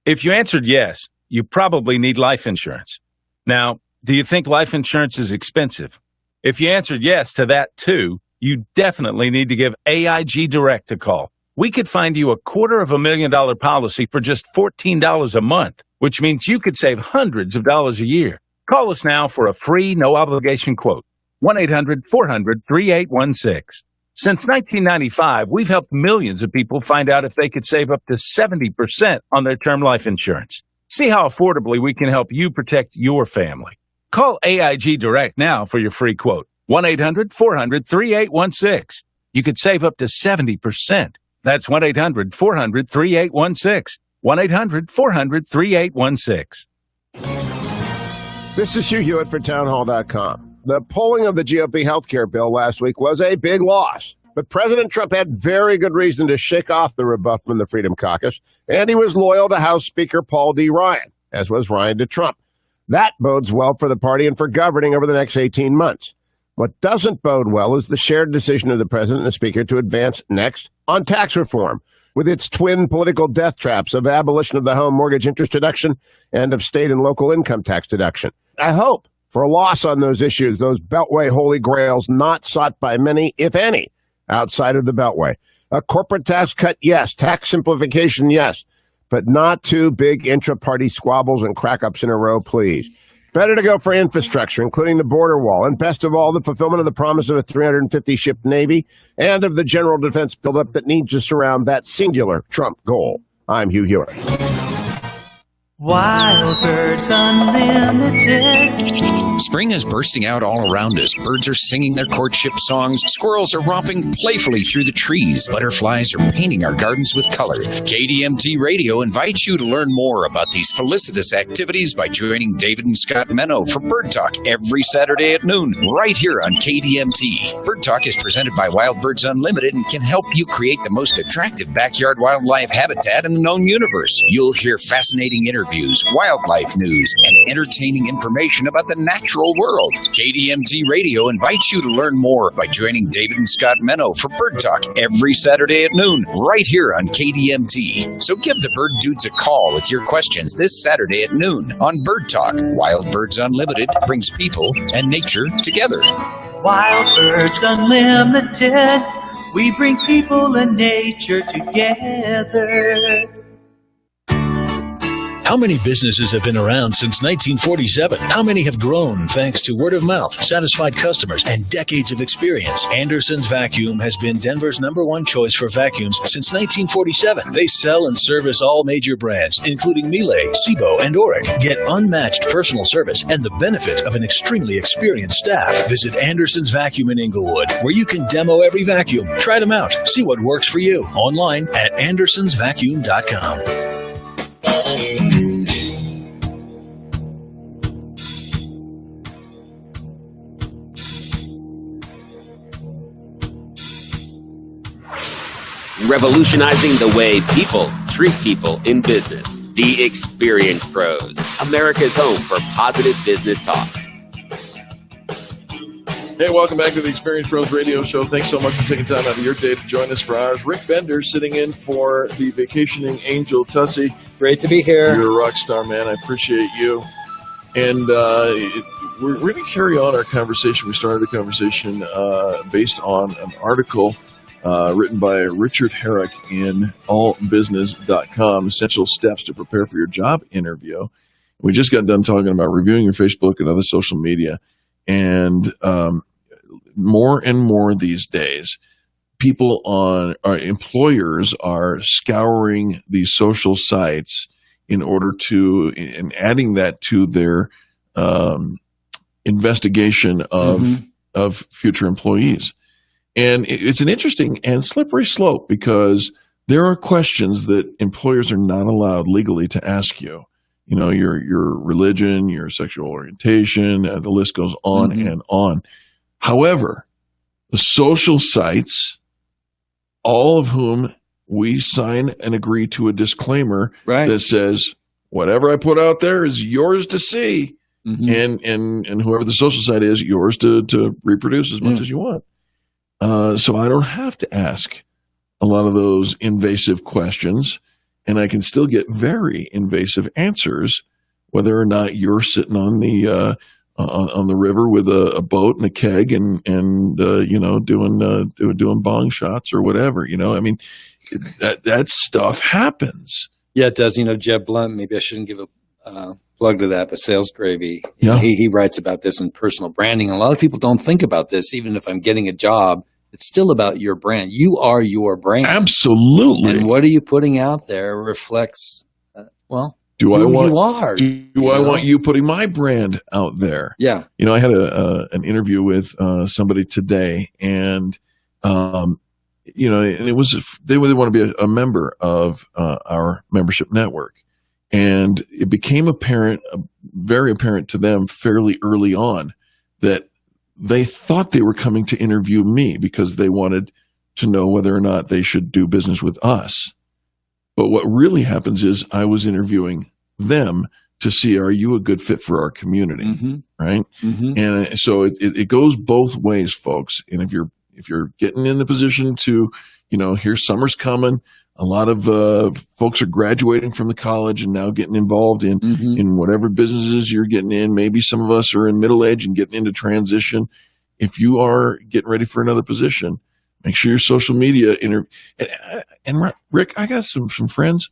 If you answered yes, you probably need life insurance. Now, do you think life insurance is expensive? If you answered yes to that too, you definitely need to give AIG Direct a call. We could find you a $250,000 policy for just $14 a month, which means you could save hundreds of dollars a year. Call us now for a free, no-obligation quote. 1-800-400-3816. Since 1995, we've helped millions of people find out if they could save up to 70% on their term life insurance. See how affordably we can help you protect your family. Call AIG Direct now for your free quote. 1-800-400-3816. You could save up to 70%. That's 1-800-400-3816. 1-800-400-3816. This is Hugh Hewitt for townhall.com. The polling of the GOP healthcare bill last week was a big loss, but President Trump had very good reason to shake off the rebuff from the Freedom Caucus, and he was loyal to House Speaker Paul D. Ryan, as was Ryan to Trump. That bodes well for the party and for governing over the next 18 months. What doesn't bode well is the shared decision of the president and the speaker to advance next on tax reform, with its twin political death traps of abolition of the home mortgage interest deduction and of state and local income tax deduction. I hope for a loss on those issues, those Beltway holy grails not sought by many, if any, outside of the Beltway. A corporate tax cut, yes. Tax simplification, yes. But not two big intra-party squabbles and crack-ups in a row, please. Better to go for infrastructure, including the border wall, and best of all, the fulfillment of the promise of a 350-ship Navy and of the general defense buildup that needs to surround that singular Trump goal. I'm Hugh Hewitt. Wild Birds Unlimited. Spring is bursting out all around us. Birds are singing their courtship songs. Squirrels are romping playfully through the trees. Butterflies are painting our gardens with color. KDMT Radio invites you to learn more about these felicitous activities by joining David and Scott Menno for Bird Talk every Saturday at noon, right here on KDMT. Bird Talk is presented by Wild Birds Unlimited and can help you create the most attractive backyard wildlife habitat in the known universe. You'll hear fascinating interviews, wildlife news, and entertaining information about the natural world. KDMT Radio invites you to learn more by joining David and Scott Menno for Bird Talk every Saturday at noon, right here on KDMT. So give the Bird Dudes a call with your questions this Saturday at noon on Bird Talk. Wild Birds Unlimited brings people and nature together. Wild Birds Unlimited. We bring people and nature together. How many businesses have been around since 1947? How many have grown thanks to word of mouth, satisfied customers, and decades of experience? Anderson's Vacuum has been Denver's #1 choice for vacuums since 1947. They sell and service all major brands, including Miele, Sebo, and Oric. Get unmatched personal service and the benefit of an extremely experienced staff. Visit Anderson's Vacuum in Inglewood, where you can demo every vacuum. Try them out. See what works for you. Online at andersonsvacuum.com. Revolutionizing the way people treat people in business. The Experience Pros, America's home for positive business talk. Hey, welcome back to the Experience Pros Radio Show. Thanks so much for taking time out of your day to join us for ours. Rick Bender sitting in for the vacationing Angel Tussey. Great to be here. You're a rock star, man. I appreciate you. And we're going to carry on our conversation. We started the conversation based on an article written by Richard Herrick in allbusiness.com, Essential Steps to Prepare for Your Job Interview. We just got done talking about reviewing your Facebook and other social media. And more and more these days, employers are scouring these social sites in order to, and adding that to their investigation of future employees. And it's an interesting and slippery slope because there are questions that employers are not allowed legally to ask you. You know, your religion, your sexual orientation, the list goes on and on. However, the social sites, all of whom we sign and agree to a disclaimer that says, whatever I put out there is yours to see. And whoever the social site is, yours to reproduce as much as you want. So I don't have to ask a lot of those invasive questions, and I can still get very invasive answers, whether or not you're sitting on the river with a boat and a keg and you know, doing bong shots or whatever. You know, I mean, that stuff happens. Yeah, it does. You know, Jeb Blunt. Maybe I shouldn't give a plug to that, but Sales Gravy. Yeah. He writes about this in personal branding. A lot of people don't think about this. Even if I'm getting a job, it's still about your brand. You are your brand. Absolutely. And what are you putting out there reflects, do I who want you are. Do I want you putting my brand out there? Yeah. You know, I had an interview with somebody today, and you know, and it was they want to be a member of our membership network, and it became very apparent to them fairly early on that they thought they were coming to interview me because they wanted to know whether or not they should do business with us. But what really happens is I was interviewing them to see, are you a good fit for our community? Right. And so it goes both ways, folks. And if you're getting in the position to, you know, here summer's coming, a lot of folks are graduating from the college and now getting involved in whatever businesses you're getting in. Maybe some of us are in middle age and getting into transition. If you are getting ready for another position, make sure your social media and Rick, I got some friends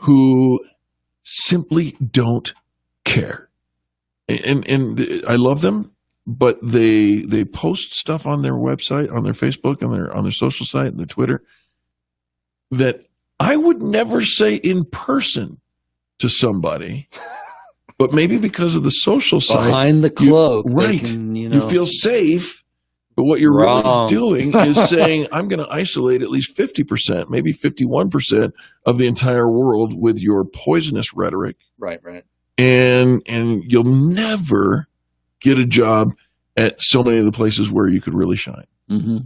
who simply don't care, and I love them, but they post stuff on their website, on their Facebook, on their social site, their Twitter, that I would never say in person to somebody, but maybe because of the social site. Behind the cloak. Right. You feel safe, but what you're really doing is saying, I'm going to isolate at least 50%, maybe 51% of the entire world with your poisonous rhetoric. Right. And you'll never get a job at so many of the places where you could really shine. All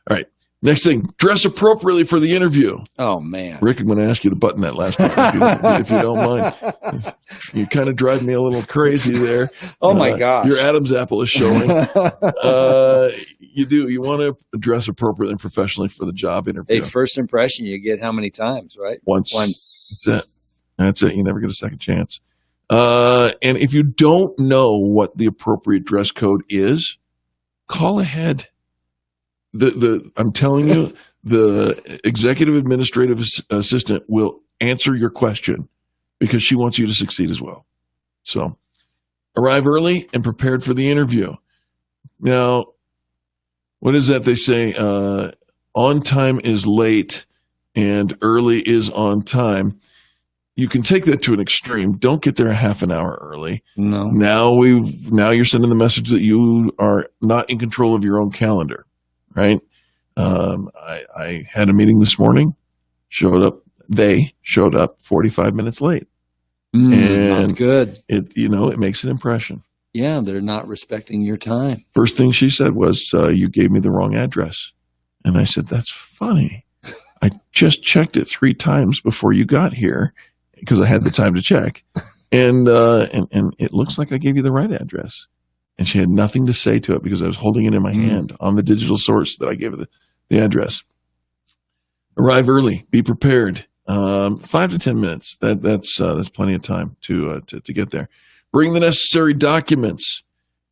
right. Next thing, dress appropriately for the interview. Oh, man. Rick, I'm going to ask you to button that last part if you don't mind. You kind of drive me a little crazy there. Oh, my gosh. Your Adam's apple is showing. You do. You want to dress appropriately and professionally for the job interview. A first impression you get how many times, right? Once. That's it. You never get a second chance. And if you don't know what the appropriate dress code is, call ahead. I'm telling you, the executive administrative assistant will answer your question because she wants you to succeed as well. So arrive early and prepared for the interview. Now, what is that they say? On time is late and early is on time. You can take that to an extreme. Don't get there a half an hour early. No. Now you're sending the message that you are not in control of your own calendar, right? I had a meeting this morning. They showed up 45 minutes late, and not good. It makes an impression. Yeah, they're not respecting your time. First thing she said was, "You gave me the wrong address," and I said, "That's funny. I just checked it 3 times before you got here." Because I had the time to check, and it looks like I gave you the right address. And she had nothing to say to it because I was holding it in my hand on the digital source that I gave her the address. Arrive early. Be prepared. 5 to 10 minutes. That's plenty of time to get there. Bring the necessary documents.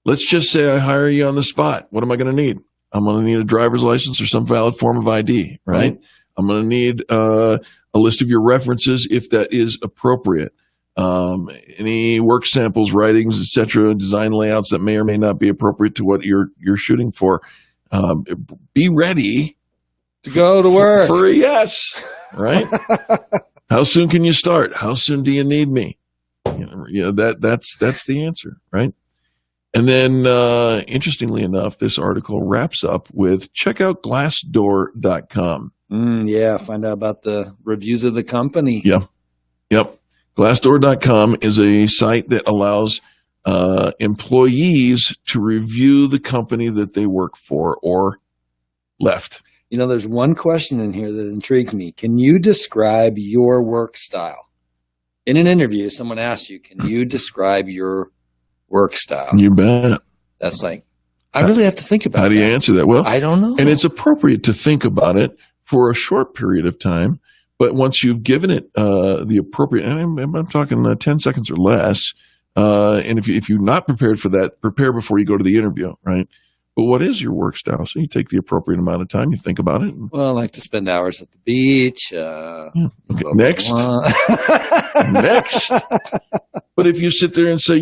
Let's just say I hire you on the spot. What am I going to need? I'm going to need a driver's license or some valid form of ID, right? I'm going to need a list of your references if that is appropriate. Any work samples, writings, etc., design layouts that may or may not be appropriate to what you're shooting for. Be ready to go to work for a yes, right? How soon can you start? How soon do you need me? That's the answer, right? And then, interestingly enough, this article wraps up with check out Glassdoor.com. Yeah, find out about the reviews of the company. Yep. Glassdoor.com is a site that allows employees to review the company that they work for or left. There's one question in here that intrigues me. Can you describe your work style? In an interview, someone asks you, can you describe your work style? You bet. That's like, I really have to think about it. How do you answer that? Well, I don't know. And it's appropriate to think about it for a short period of time, but once you've given it the appropriate, and I'm talking 10 seconds or less, and if you're not prepared for that, prepare before you go to the interview, right? But what is your work style? So you take the appropriate amount of time, you think about it. Well, I like to spend hours at the beach. Okay. Next. Next. But if you sit there and say,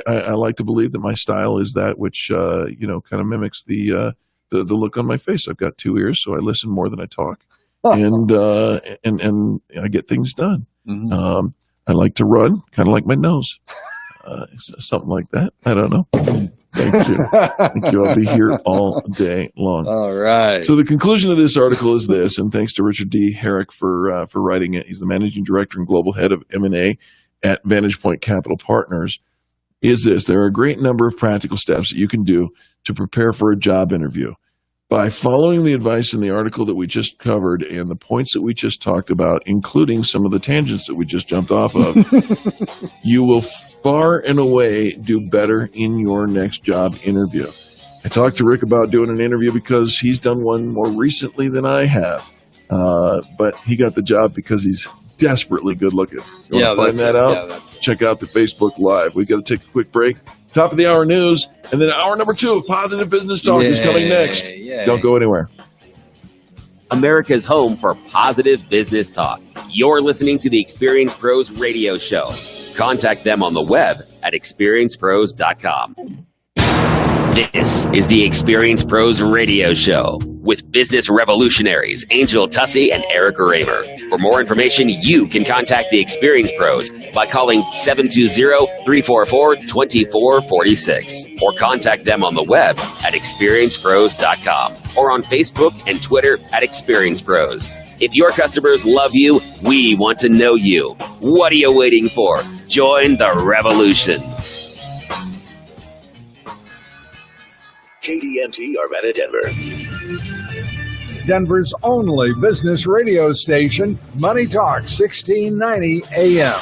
I like to believe that my style is that which, kind of mimics the look on my face. I've got 2 ears, so I listen more than I talk, and I get things done. Mm-hmm. I like to run, kind of like my nose, something like that. I don't know. Thank you. Thank you. I'll be here all day long. All right. So the conclusion of this article is this, and thanks to Richard D. Herrick for writing it. He's the managing director and global head of M&A at Vantage Point Capital Partners. Is this: there are a great number of practical steps that you can do to prepare for a job interview. By following the advice in the article that we just covered and the points that we just talked about, including some of the tangents that we just jumped off of, you will far and away do better in your next job interview. I talked to Rick about doing an interview because he's done one more recently than I have, but he got the job because he's desperately good looking. You want to find that out? Yeah, that's it. Check out the Facebook Live. We got to take a quick break. Top of the hour news, and then hour number 2 of Positive Business Talk is coming next. Don't go anywhere. America's home for positive business talk. You're listening to the Experience Pros radio show. Contact them on the web at experiencepros.com. This is the Experience Pros radio show with business revolutionaries Angel Tussey and Eric Raymer. For more information, you can contact the Experience Pros by calling 720-344-2446 or contact them on the web at experiencepros.com or on Facebook and Twitter at Experience Pros. If your customers love you, we want to know you. What are you waiting for? Join the revolution. KDMT Arvada, Denver. Denver's only business radio station, Money Talk 1690 AM.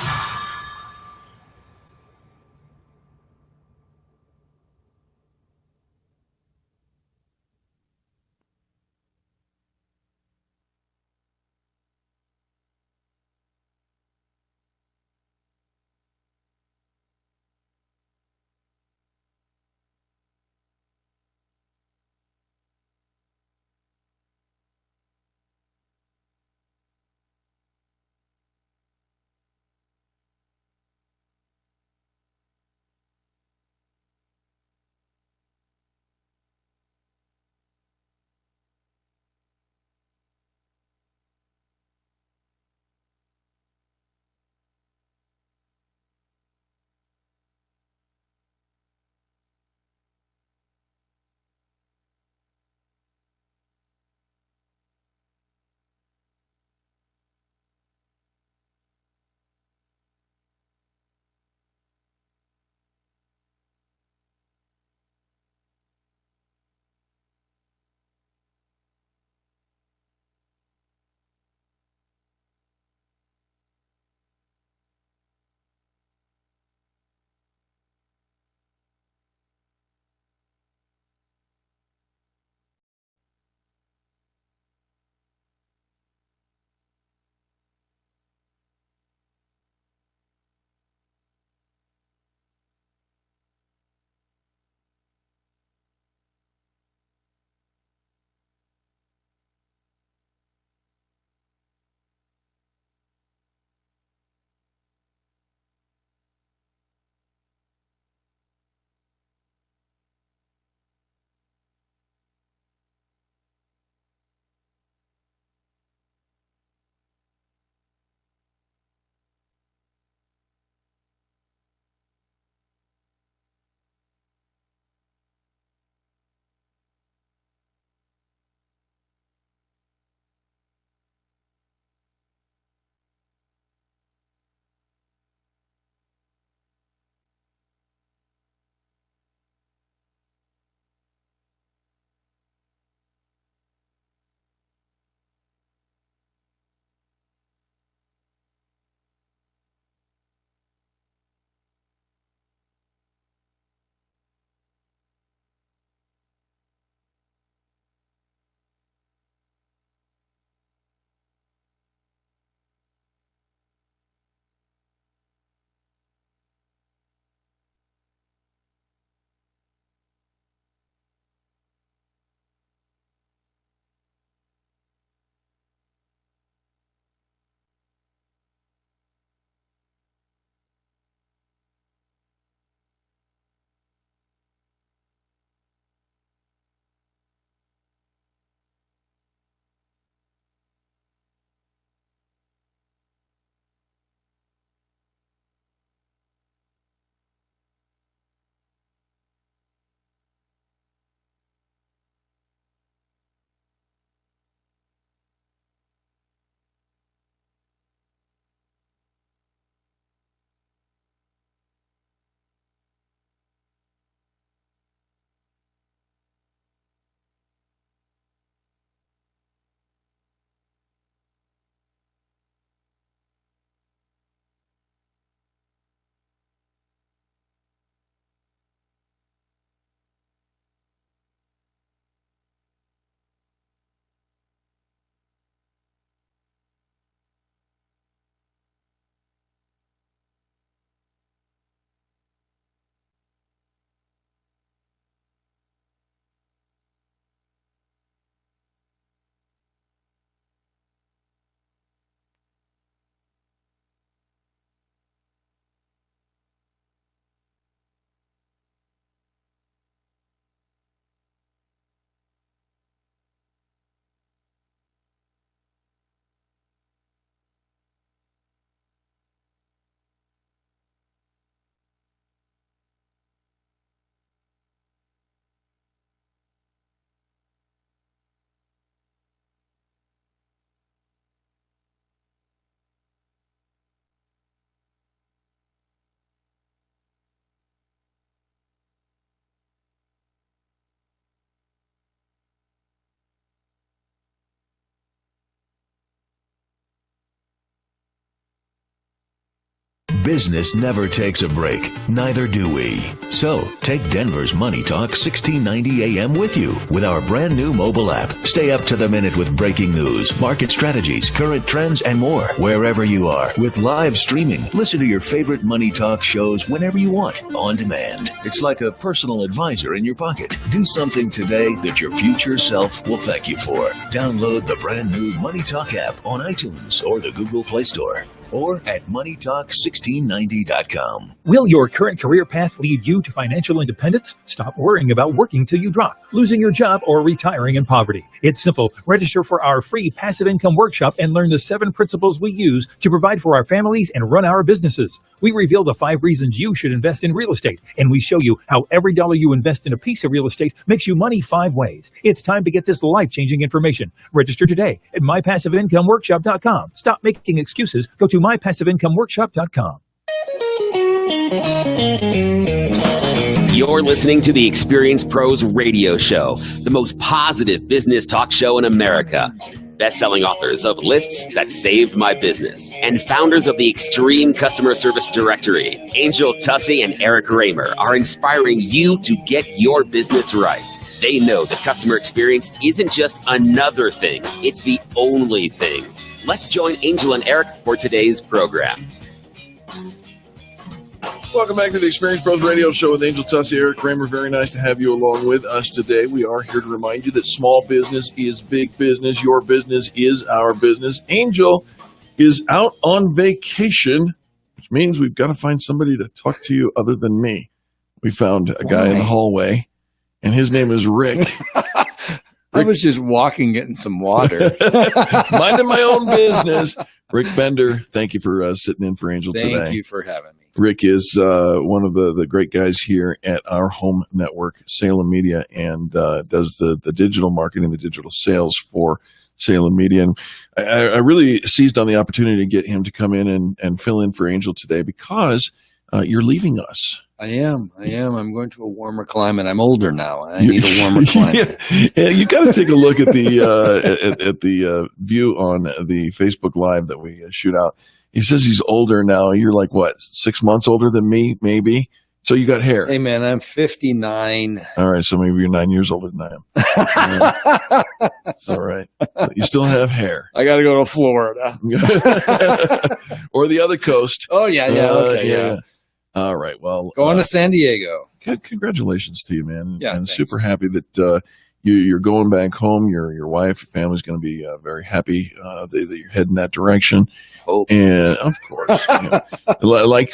Business never takes a break. Neither do we. So take Denver's Money Talk 1690 AM with you with our brand new mobile app. Stay up to the minute with breaking news, market strategies, current trends, and more wherever you are. With live streaming, listen to your favorite Money Talk shows whenever you want, on demand. It's like a personal advisor in your pocket. Do something today that your future self will thank you for. Download the brand new Money Talk app on iTunes or the Google Play Store, or at moneytalk1690.com. Will your current career path lead you to financial independence? Stop worrying about working till you drop, losing your job, or retiring in poverty. It's simple. Register for our free passive income workshop and learn the 7 principles we use to provide for our families and run our businesses. We reveal the 5 reasons you should invest in real estate, and we show you how every dollar you invest in a piece of real estate makes you money 5 ways. It's time to get this life-changing information. Register today at mypassiveincomeworkshop.com. Stop making excuses. Go to mypassiveincomeworkshop.com. You're listening to the Experience Pros Radio Show, the most positive business talk show in America. Best-selling authors of Lists That Saved My Business and founders of the Extreme Customer Service Directory, Angel Tussey and Eric Raymer, are inspiring you to get your business right. They know that customer experience isn't just another thing, it's the only thing. Let's join Angel and Eric for today's program. Welcome back to the Experience Pros Radio Show with Angel Tussey, Eric Kramer. Very nice to have you along with us today. We are here to remind you that small business is big business. Your business is our business. Angel is out on vacation, which means we've got to find somebody to talk to you other than me. We found a guy in the hallway, and his name is Rick. I was just walking, getting some water. Minding my own business. Rick Bender, thank you for sitting in for Angel today. Thank you for having me. Rick is one of the great guys here at our home network, Salem Media, and does the digital marketing, the digital sales for Salem Media. And I really seized on the opportunity to get him to come in and fill in for Angel today because you're leaving us. I am. I'm going to a warmer climate. I'm older now. I need a warmer climate. Yeah, you got to take a look at the at the view on the Facebook Live that we shoot out. He says he's older now. You're like, what, 6 months older than me, maybe? So you got hair. Hey, man, I'm 59. All right, so maybe you're 9 years older than I am. It's all right. You still have hair. I got to go to Florida. Or the other coast. Oh, yeah. Okay, yeah. All right, well. Going to San Diego. Congratulations to you, man. Yeah, and thanks. Super happy that you're going back home. Your wife, your family's going to be very happy that you're heading that direction. And of course,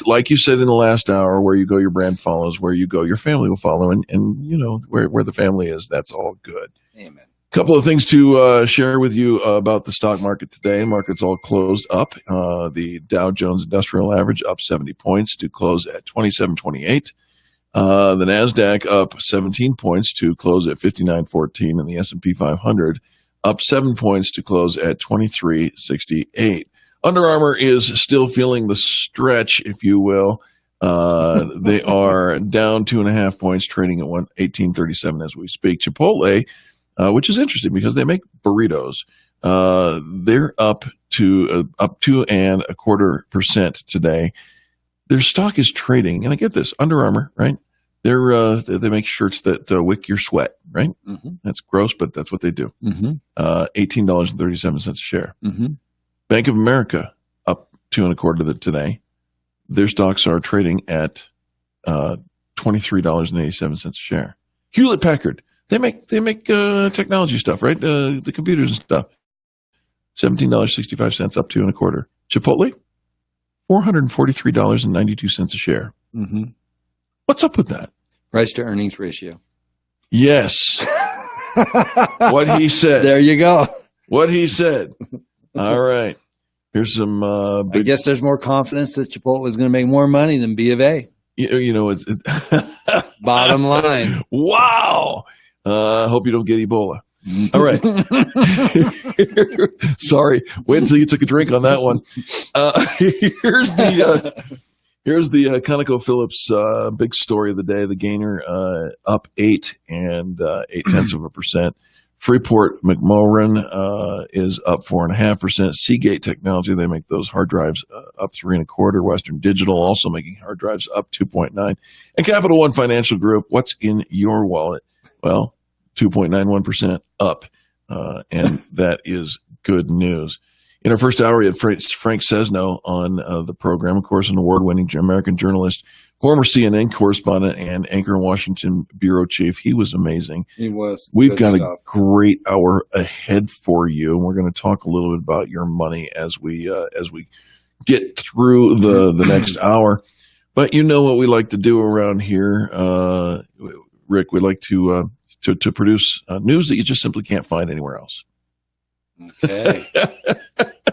like you said in the last hour, where you go, your brand follows. Where you go, your family will follow. And you know where the family is, that's all good. Amen. Couple of things to share with you about the stock market today. The market's all closed up. The Dow Jones Industrial Average up 70 points to close at 2728. The NASDAQ up 17 points to close at 5914, and the S&P 500 up 7 points to close at 2368. Under Armour is still feeling the stretch, if you will. They are down 2.5 points, trading at 1837 as we speak. Chipotle, which is interesting because they make burritos. They're up 2.25% today. Their stock is trading, and I get this, Under Armour, right? They make shirts that wick your sweat, right? Mm-hmm. That's gross, but that's what they do. Mm-hmm. $18.37 a share. Mm-hmm. Bank of America up 2.25 today. Their stocks are trading at $23.87 a share. Hewlett Packard, they make technology stuff, right? The computers and stuff. $17.65 up 2.25. Chipotle, $443.92 a share. Mm-hmm. What's up with that? Price to earnings ratio. Yes. What he said. There you go. What he said. All right. Here's some. I guess there's more confidence that Chipotle is going to make more money than B of A. You know, it's bottom line. Wow. Hope you don't get Ebola. All right. Sorry. Wait until you took a drink on that one. Here's the ConocoPhillips big story of the day. The gainer up 8 0.8%. Freeport McMoran is up 4.5%. Seagate Technology, they make those hard drives, up 3.25%. Western Digital also making hard drives up 2.9%. And Capital One Financial Group, what's in your wallet? Well, 2.91% up, and that is good news. In our first hour, we had Frank Sesno on the program, of course, an award-winning American journalist, former CNN correspondent, and Anchor Washington bureau chief. He was amazing. He was. We've Good got stuff. a great hour ahead for you, and we're going to talk a little bit about your money as we get through the next hour. But you know what we like to do around here, Rick. We like to produce news that you just simply can't find anywhere else. Okay.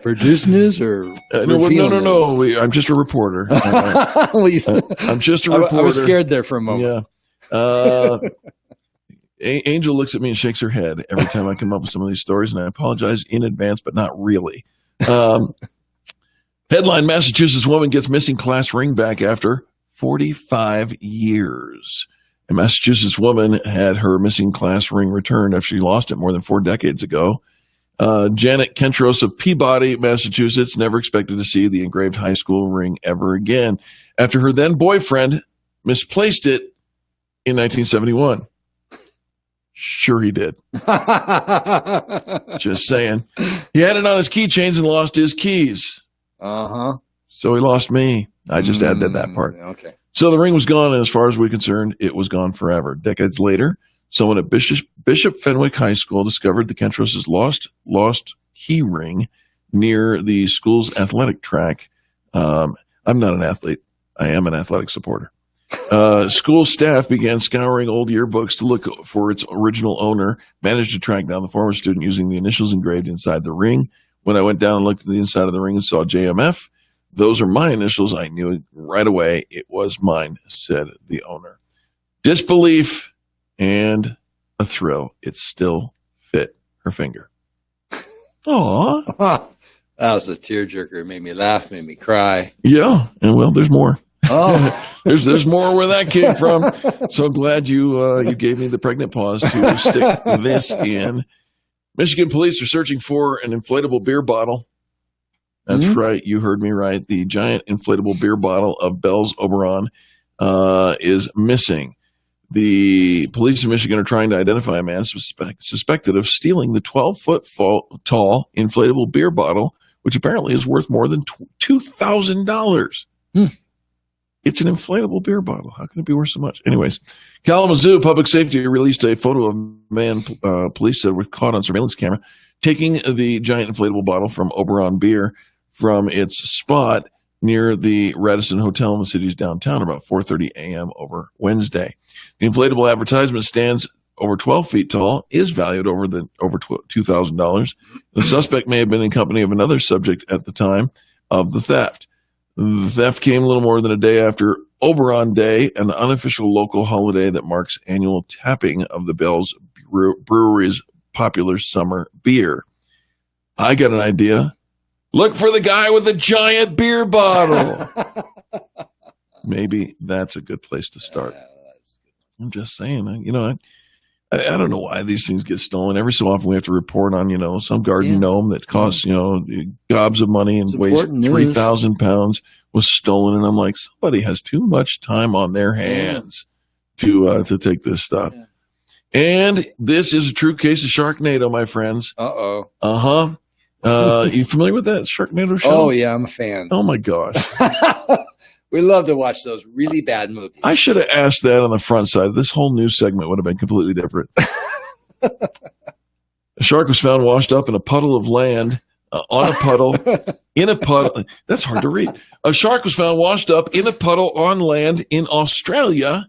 Produce news or no. I'm just a reporter. I'm just a reporter. I was scared there for a moment. Yeah. Angel looks at me and shakes her head every time I come up with some of these stories, and I apologize in advance, but not really. Headline: Massachusetts woman gets missing class ring back after 45 years. A Massachusetts woman had her missing class ring returned after she lost it more than 4 decades ago. Janet Kentros of Peabody, Massachusetts, never expected to see the engraved high school ring ever again after her then boyfriend misplaced it in 1971. Sure he did. Just saying. He had it on his keychains and lost his keys. Uh-huh. So he lost me. I just added that part. Okay. So the ring was gone, and as far as we're concerned, it was gone forever. Decades later, someone at Bishop Fenwick High School discovered the Kentros's lost key ring near the school's athletic track. I'm not an athlete. I am an athletic supporter. School staff began scouring old yearbooks to look for its original owner, managed to track down the former student using the initials engraved inside the ring. When I went down and looked at the inside of the ring and saw JMF, those are my initials. I knew right away it was mine, said the owner. Disbelief and a thrill. It still fit her finger. Aw. That was a tearjerker. It made me laugh, made me cry. Yeah, and well, there's more. Oh, there's more where that came from. So glad you gave me the pregnant pause to stick this in. Michigan police are searching for an inflatable beer bottle. That's right. You heard me right. The giant inflatable beer bottle of Bell's Oberon is missing. The police in Michigan are trying to identify a man suspected of stealing the 12-foot tall inflatable beer bottle, which apparently is worth more than $2,000. It's an inflatable beer bottle. How can it be worth so much? Anyways, Kalamazoo Public Safety released a photo of a man police said was caught on surveillance camera taking the giant inflatable bottle from Oberon Beer from its spot near the Radisson Hotel in the city's downtown about 4:30 a.m. over Wednesday. The inflatable advertisement stands over 12 feet tall, is valued over $2,000. The suspect may have been in company of another subject at the time of the theft. The theft came a little more than a day after Oberon Day, an unofficial local holiday that marks annual tapping of the Bell's Brewery's popular summer beer. I got an idea. Look for the guy with the giant beer bottle. Maybe that's a good place to start. I'm just saying, I don't know why these things get stolen. Every so often we have to report on, some garden gnome that costs, gobs of money and weighs 3,000 pounds was stolen. And I'm like, somebody has too much time on their hands to take this stuff. Yeah. And this is a true case of Sharknado, my friends. Uh-oh. Uh-huh. You familiar with that Sharknado show? Oh, yeah, I'm a fan. Oh, my gosh. We love to watch those really bad movies. I should have asked that on the front side. This whole news segment would have been completely different. A shark was found washed up in a puddle of land, on a puddle, in a puddle. That's hard to read. A shark was found washed up in a puddle on land in Australia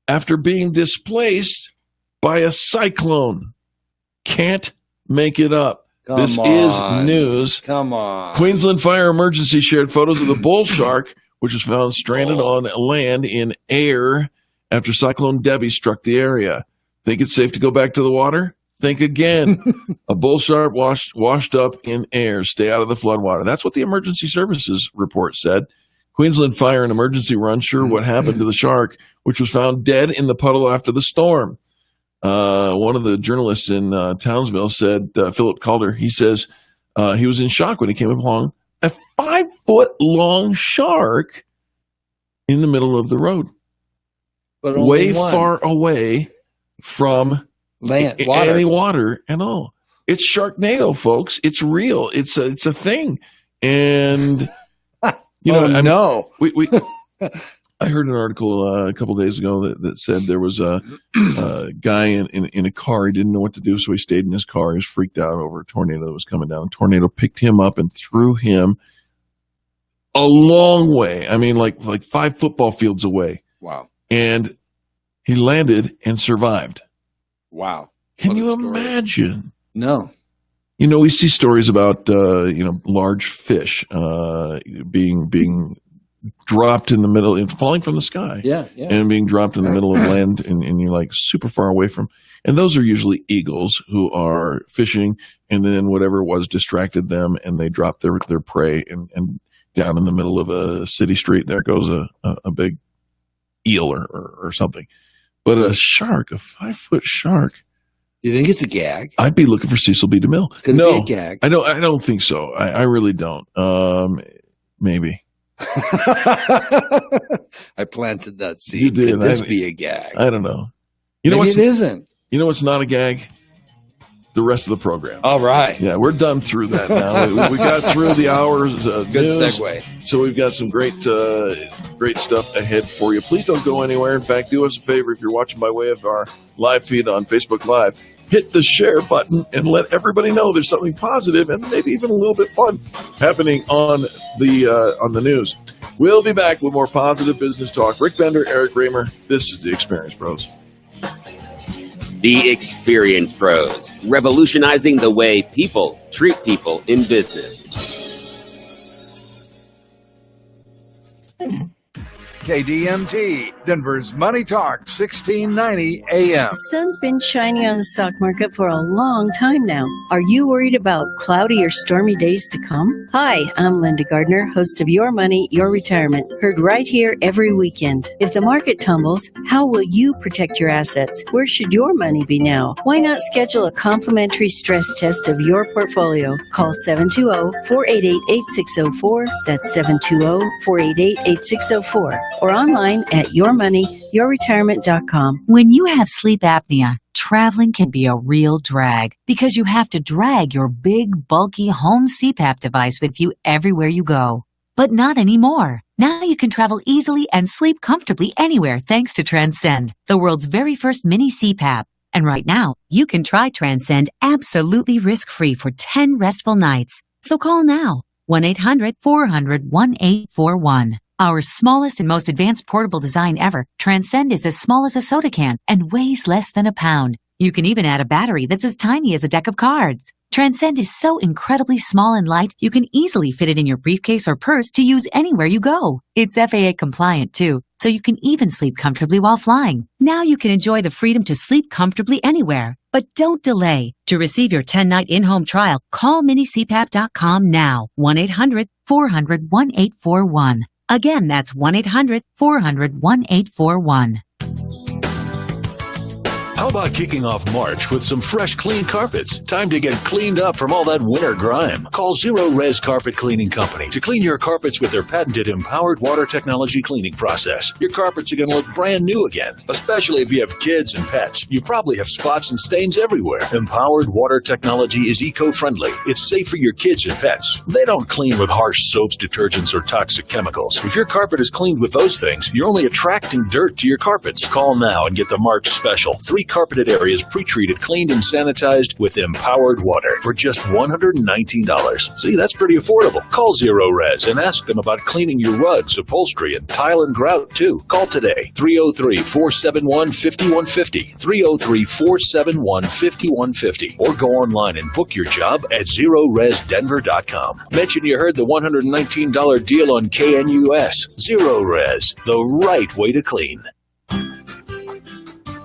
after being displaced by a cyclone. Can't make it up. This is news. Come on. Queensland Fire Emergency shared photos of the bull shark, which was found stranded on land in Ayr after Cyclone Debbie struck the area. Think it's safe to go back to the water? Think again. A bull shark washed up in Ayr. Stay out of the floodwater. That's what the emergency services report said. Queensland Fire and Emergency were unsure what happened to the shark, which was found dead in the puddle after the storm. One of the journalists in Townsville said, Philip Calder, he says he was in shock when he came upon a 5-foot-long shark in the middle of the road. But way far away from any water and all. It's Sharknado, folks. It's real. It's a thing. And I heard an article a couple of days ago that said there was a guy in a car. He didn't know what to do, so he stayed in his car. He was freaked out over a tornado that was coming down. The tornado picked him up and threw him a long way. I mean, like 5 football fields away. Wow. And he landed and survived. Wow. Can you imagine? No. We see stories about, large fish being dropped in the middle, falling from the sky. Yeah. And being dropped in the middle of land, and you're like super far away from. And those are usually eagles who are fishing, and then whatever was distracted them, and they drop their prey, and down in the middle of a city street, there goes a big eel or something. But a shark, a 5-foot shark. You think it's a gag? I'd be looking for Cecil B. DeMille. Could it be a gag? I don't think so. I really don't. Maybe. I planted that seed. You did. Could this be a gag? I don't know. Maybe it isn't. You know what's not a gag? The rest of the program. All right. Yeah, we're done through that now. we got through the hours. Good news, segue. So we've got some great stuff ahead for you. Please don't go anywhere. In fact, do us a favor if you're watching by way of our live feed on Facebook Live. Hit the share button and let everybody know there's something positive and maybe even a little bit fun happening on the news. We'll be back with more positive business talk. Rick Bender, Eric Raymer. This is The Experience Pros. The Experience Pros, revolutionizing the way people treat people in business. KDMT, Denver's Money Talk, 1690 AM. The sun's been shining on the stock market for a long time now. Are you worried about cloudy or stormy days to come? Hi, I'm Linda Gardner, host of Your Money, Your Retirement, heard right here every weekend. If the market tumbles, how will you protect your assets? Where should your money be now? Why not schedule a complimentary stress test of your portfolio? Call 720-488-8604. That's 720-488-8604. Or online at yourmoneyyourretirement.com. When you have sleep apnea, traveling can be a real drag because you have to drag your big, bulky home CPAP device with you everywhere you go. But not anymore. Now you can travel easily and sleep comfortably anywhere thanks to Transcend, the world's very first mini CPAP. And right now, you can try Transcend absolutely risk-free for 10 restful nights. So call now, 1-800-400-1841. Our smallest and most advanced portable design ever, Transcend is as small as a soda can and weighs less than a pound. You can even add a battery that's as tiny as a deck of cards. Transcend is so incredibly small and light, you can easily fit it in your briefcase or purse to use anywhere you go. It's FAA compliant too, so you can even sleep comfortably while flying. Now you can enjoy the freedom to sleep comfortably anywhere. But don't delay. To receive your 10-night in-home trial, call minicpap.com now, 1-800-400-1841. Again, that's 1-800-400-1841. How about kicking off March with some fresh, clean carpets? Time to get cleaned up from all that winter grime. Call Zero Res Carpet Cleaning Company to clean your carpets with their patented empowered water technology cleaning process. Your carpets are going to look brand new again, especially if you have kids and pets. You probably have spots and stains everywhere. Empowered water technology is eco-friendly. It's safe for your kids and pets. They don't clean with harsh soaps, detergents, or toxic chemicals. If your carpet is cleaned with those things, you're only attracting dirt to your carpets. Call now and get the March special. 3 carpeted areas pre-treated, cleaned, and sanitized with empowered water for just $119. See, that's pretty affordable. Call Zero Res and ask them about cleaning your rugs, upholstery, and tile and grout too. Call today, 303-471-5150, 303-471-5150, or go online and book your job at ZeroResDenver.com. Mention you heard the $119 deal on KNUS. Zero Res, the right way to clean.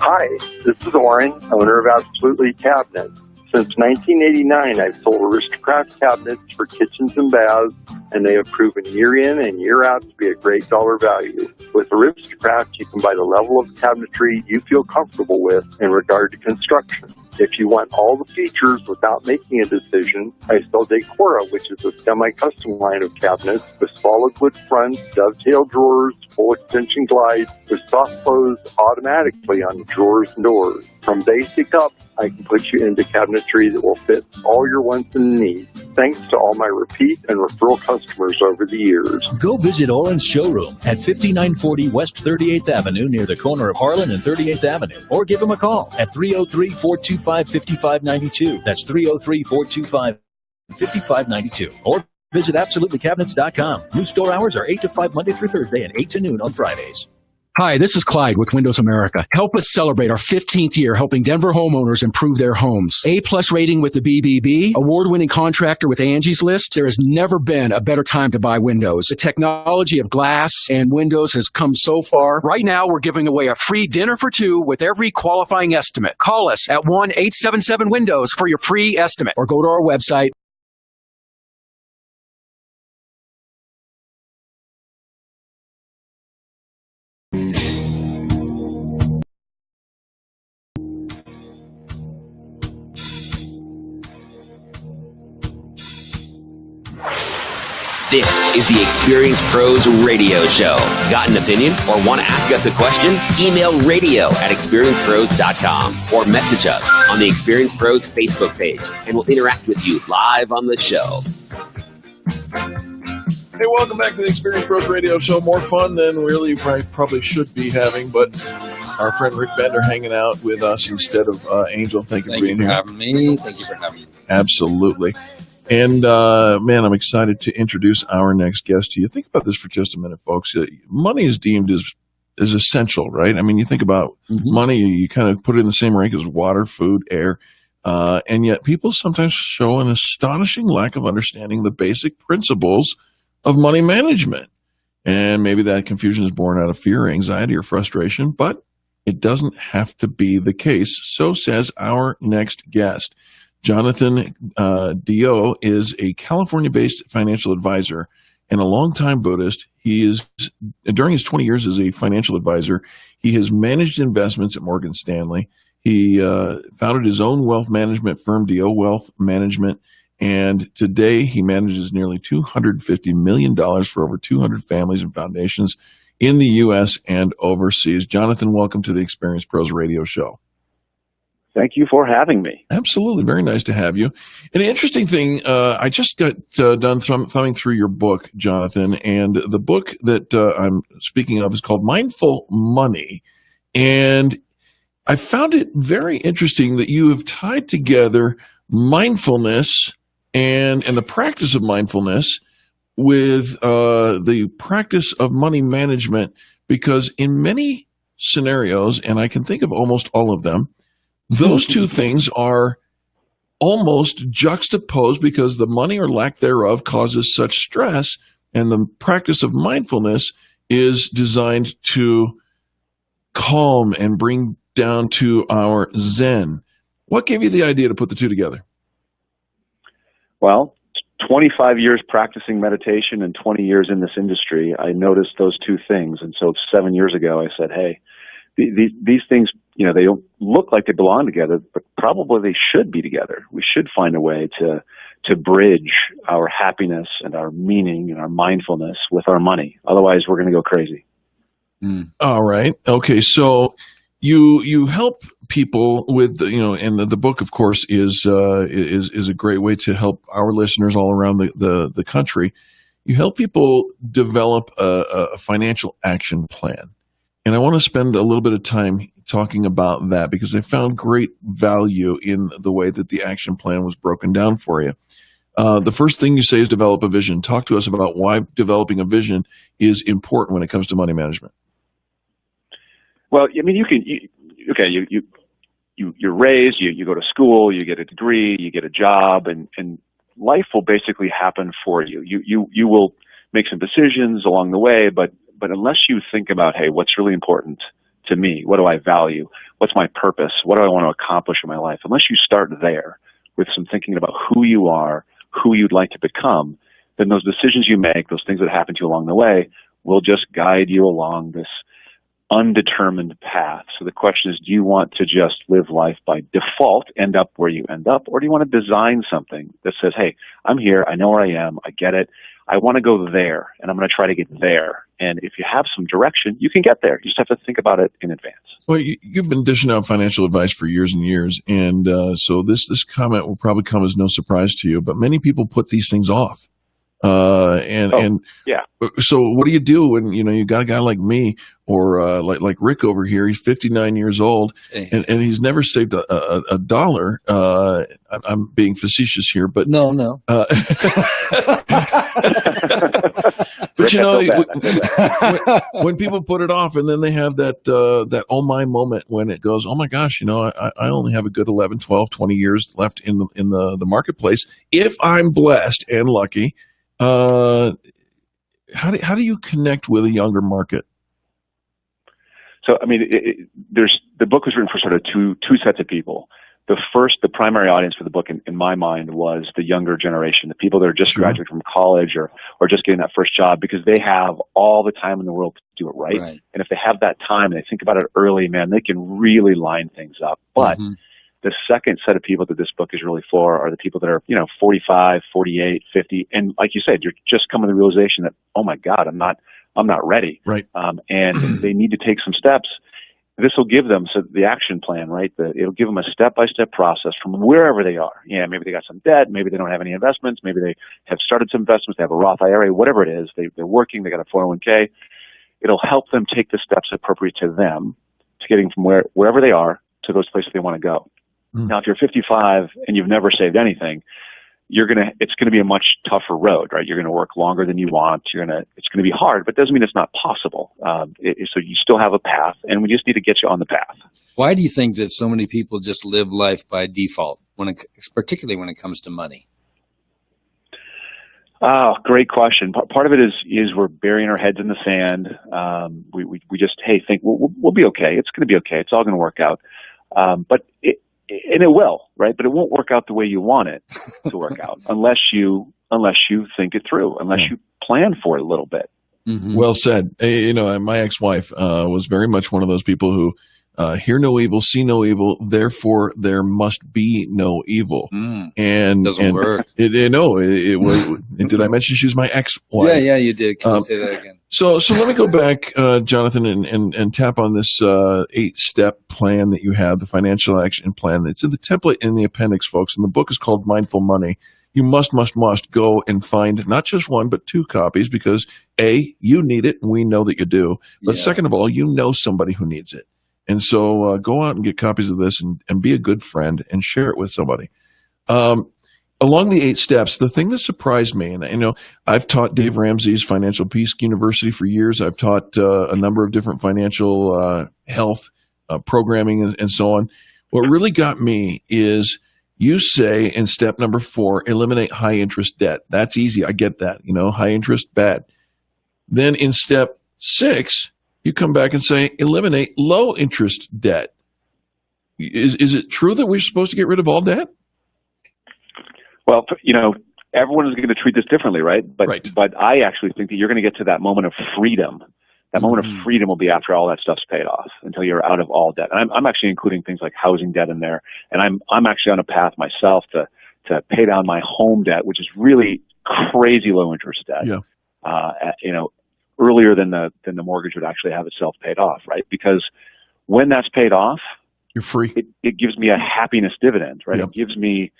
Hi, this is Oren, owner of Absolutely Cabinets. Since 1989, I've sold Aristocrat cabinets for kitchens and baths, and they have proven year in and year out to be a great dollar value. With Aristocrat, you can buy the level of cabinetry you feel comfortable with in regard to construction. If you want all the features without making a decision, I sell Decora, which is a semi-custom line of cabinets with solid wood fronts, dovetail drawers, full extension glides, with soft close automatically on drawers and doors. From basic up, I can put you into cabinetry that will fit all your wants and needs. Thanks to all my repeat and referral customers over the years. Go visit Olin's showroom at 5940 West 38th Avenue near the corner of Harlan and 38th Avenue. Or give them a call at 303-425-5592. That's 303-425-5592. Or visit AbsolutelyCabinets.com. New store hours are 8 to 5 Monday through Thursday and 8 to noon on Fridays. Hi, this is Clyde with Windows America. Help us celebrate our 15th year helping Denver homeowners improve their homes. A-plus rating with the BBB, award-winning contractor with Angie's List. There has never been a better time to buy windows. The technology of glass and windows has come so far. Right now, we're giving away a free dinner for two with every qualifying estimate. Call us at 1-877-WINDOWS for your free estimate or go to our website. This is the Experience Pros Radio Show. Got an opinion or want to ask us a question? Email radio@experiencepros.com or message us on the Experience Pros Facebook page, and we'll interact with you live on the show. Hey, welcome back to the Experience Pros Radio Show. More fun than really probably should be having, but our friend Rick Bender hanging out with us instead of Angel. Thank you for being here. Thank you for having me. Absolutely. And, man, I'm excited to introduce our next guest to you. Think about this for just a minute, folks. Money is deemed as essential, right? I mean, you think about money, you kind of put it in the same rank as water, food, air. And yet people sometimes show an astonishing lack of understanding the basic principles of money management. And maybe that confusion is born out of fear, anxiety, or frustration, but it doesn't have to be the case. So says our next guest. Jonathan Dio is a California-based financial advisor and a longtime Buddhist. He is, during his 20 years as a financial advisor, he has managed investments at Morgan Stanley. He founded his own wealth management firm, Dio Wealth Management, and today he manages nearly $250 million for over 200 families and foundations in the U.S. and overseas. Jonathan, welcome to the Experience Pros Radio Show. Thank you for having me. Absolutely. Very nice to have you. And an interesting thing, I just got done thumbing through your book, Jonathan, and the book that I'm speaking of is called Mindful Money. And I found it very interesting that you have tied together mindfulness and the practice of mindfulness with the practice of money management, because in many scenarios, and I can think of almost all of them, those two things are almost juxtaposed because the money or lack thereof causes such stress, and the practice of mindfulness is designed to calm and bring down to our Zen. What gave you the idea to put the two together? Well, 25 years practicing meditation and 20 years in this industry, I noticed those two things. And so 7 years ago, I said, hey, these things, they don't look like they belong together, but probably they should be together. We should find a way to bridge our happiness and our meaning and our mindfulness with our money. Otherwise, we're going to go crazy. All right. Okay. So you help people with, and the book, of course, is a great way to help our listeners all around the country. You help people develop a financial action plan. And I want to spend a little bit of time talking about that because I found great value in the way that the action plan was broken down for you. The first thing you say is develop a vision. Talk to us about why developing a vision is important when it comes to money management. Well, I mean, you're raised, you go to school, you get a degree, you get a job, and life will basically happen for you. You will make some decisions along the way, but unless you think about, hey, what's really important to me? What do I value? What's my purpose? What do I want to accomplish in my life? Unless you start there, with some thinking about who you are, who you'd like to become, then those decisions you make, those things that happen to you along the way, will just guide you along this undetermined path. So the question is, do you want to just live life by default, end up where you end up, or do you want to design something that says, hey, I'm here, I know where I am, I get it, I want to go there, and I'm going to try to get there. And if you have some direction, you can get there. You just have to think about it in advance. Well, you've been dishing out financial advice for years and years, and so this comment will probably come as no surprise to you, but many people put these things off. Yeah. So what do you do when, you got a guy like me or like Rick over here? He's 59 years old and he's never saved a dollar. I'm being facetious here, but no. But when people put it off and then they have that oh my moment when it goes, oh my gosh, I only have a good 11, 12, 20 years left in the marketplace. If I'm blessed and lucky, how do you connect with a younger market? So, I mean, the book was written for sort of two sets of people. The primary audience for the book, in my mind, was the younger generation, the people that are just graduating from college or just getting that first job, because they have all the time in the world to do it right. And if they have that time and they think about it early, man, they can really line things up. But the second set of people that this book is really for are the people that are, 45, 48, 50. And like you said, you're just coming to the realization that, oh my God, I'm not ready. Right. And they need to take some steps. This will give them the action plan, right? It'll give them a step-by-step process from wherever they are. Yeah, maybe they got some debt. Maybe they don't have any investments. Maybe they have started some investments. They have a Roth IRA, whatever it is. They're working. They got a 401k. It'll help them take the steps appropriate to them to getting from wherever they are to those places they want to go. Now, if you're 55 and you've never saved anything, it's going to be a much tougher road, right? You're going to work longer than you want. It's going to be hard, but it doesn't mean it's not possible. So you still have a path, and we just need to get you on the path. Why do you think that so many people just live life by default, particularly when it comes to money? Oh, great question. Part of it is we're burying our heads in the sand. We just think we'll be okay. It's going to be okay. It's all going to work out. But it will, right? But it won't work out the way you want it to work out unless you think it through, unless you plan for it a little bit. Mm-hmm. Well said. My ex-wife was very much one of those people who hear no evil, see no evil, therefore there must be no evil. And doesn't work. It was. Did I mention she was my ex-wife? Yeah, you did. Can you say that again? So let me go back, Jonathan, and tap on this 8-step plan that you have, the financial action plan. It's in the template in the appendix, folks, and the book is called Mindful Money. You must go and find not just one, but 2 copies because, A, you need it, and we know that you do. But second of all, you know somebody who needs it. And so go out and get copies of this and be a good friend and share it with somebody. Along the 8 steps, the thing that surprised me, and I've taught Dave Ramsey's Financial Peace University for years. I've taught a number of different financial health programming and so on. What really got me is you say in step number 4, eliminate high interest debt. That's easy. I get that. High interest, bad. Then in step 6, you come back and say eliminate low interest debt. Is it true that we're supposed to get rid of all debt? Well, everyone is going to treat this differently, right? But I actually think that you're going to get to that moment of freedom. That moment of freedom will be after all that stuff's paid off, until you're out of all debt. And I'm actually including things like housing debt in there. And I'm actually on a path myself to pay down my home debt, which is really crazy low interest debt. Yeah. Earlier than the mortgage would actually have itself paid off, right? Because when that's paid off, you're free. It gives me a happiness dividend, right? Yep. It gives me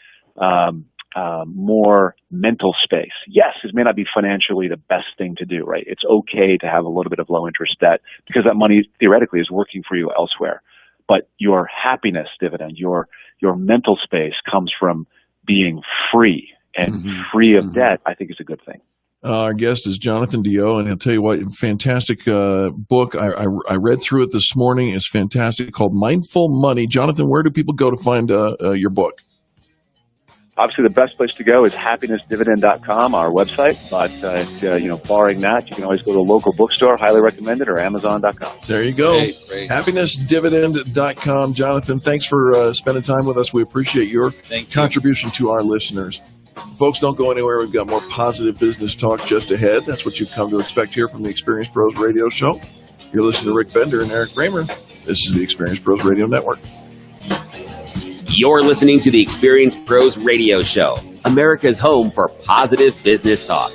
more mental space. Yes, it may not be financially the best thing to do, right? It's okay to have a little bit of low interest debt because that money theoretically is working for you elsewhere. But your happiness dividend, your mental space comes from being free, and free of debt, I think is a good thing. Our guest is Jonathan Deyo, and I'll tell you what, fantastic book. I read through it this morning. It's fantastic, called Mindful Money. Jonathan, where do people go to find your book? obviously the best place to go is happinessdividend.com, our website. But, barring that, you can always go to a local bookstore, highly recommend it, or amazon.com. There you go. Great. Happinessdividend.com. Jonathan, thanks for spending time with us. We appreciate your contribution to our listeners. Folks, don't go anywhere. We've got more positive business talk just ahead. That's what you've come to expect here from the Experience Pros Radio Show. You're listening to Rick Bender and Eric Kramer. This is the Experience Pros Radio Network. You're listening to the Experience Pros Radio Show, America's home for positive business talk.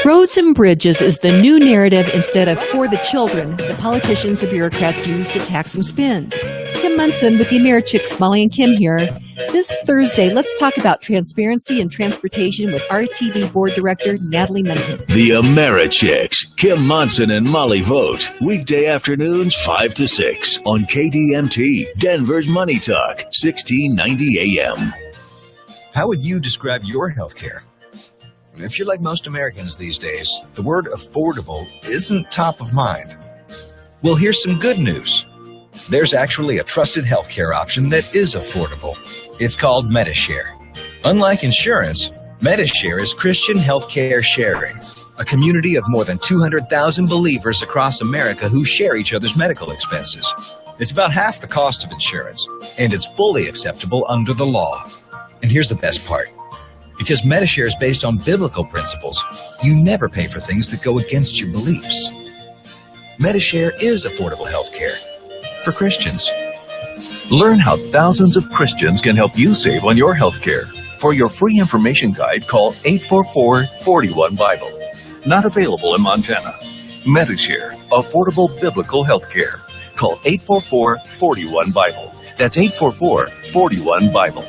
Roads and bridges is the new narrative instead of for the children the politicians and bureaucrats use to tax and spend. Kim Munson with the Americhicks, Molly and Kim here. This Thursday, let's talk about transparency and transportation with RTD Board Director Natalie Minton. The Americhicks, Kim Monson and Molly Vogt. Weekday afternoons 5 to 6 on KDMT, Denver's Money Talk, 1690 AM. How would you describe your health care? If you're like most Americans these days, the word affordable isn't top of mind. Well, here's some good news. There's actually a trusted healthcare option that is affordable. It's called Medishare. Unlike insurance, Medishare is Christian healthcare sharing, a community of more than 200,000 believers across America who share each other's medical expenses. It's about half the cost of insurance, and it's fully acceptable under the law. And here's the best part. Because Medishare is based on biblical principles, you never pay for things that go against your beliefs. Medishare is affordable health care for Christians. Learn how thousands of Christians can help you save on your health care. For your free information guide, call 844-41-BIBLE. Not available in Montana. Medishare, affordable biblical health care. Call 844-41-BIBLE. That's 844-41-BIBLE.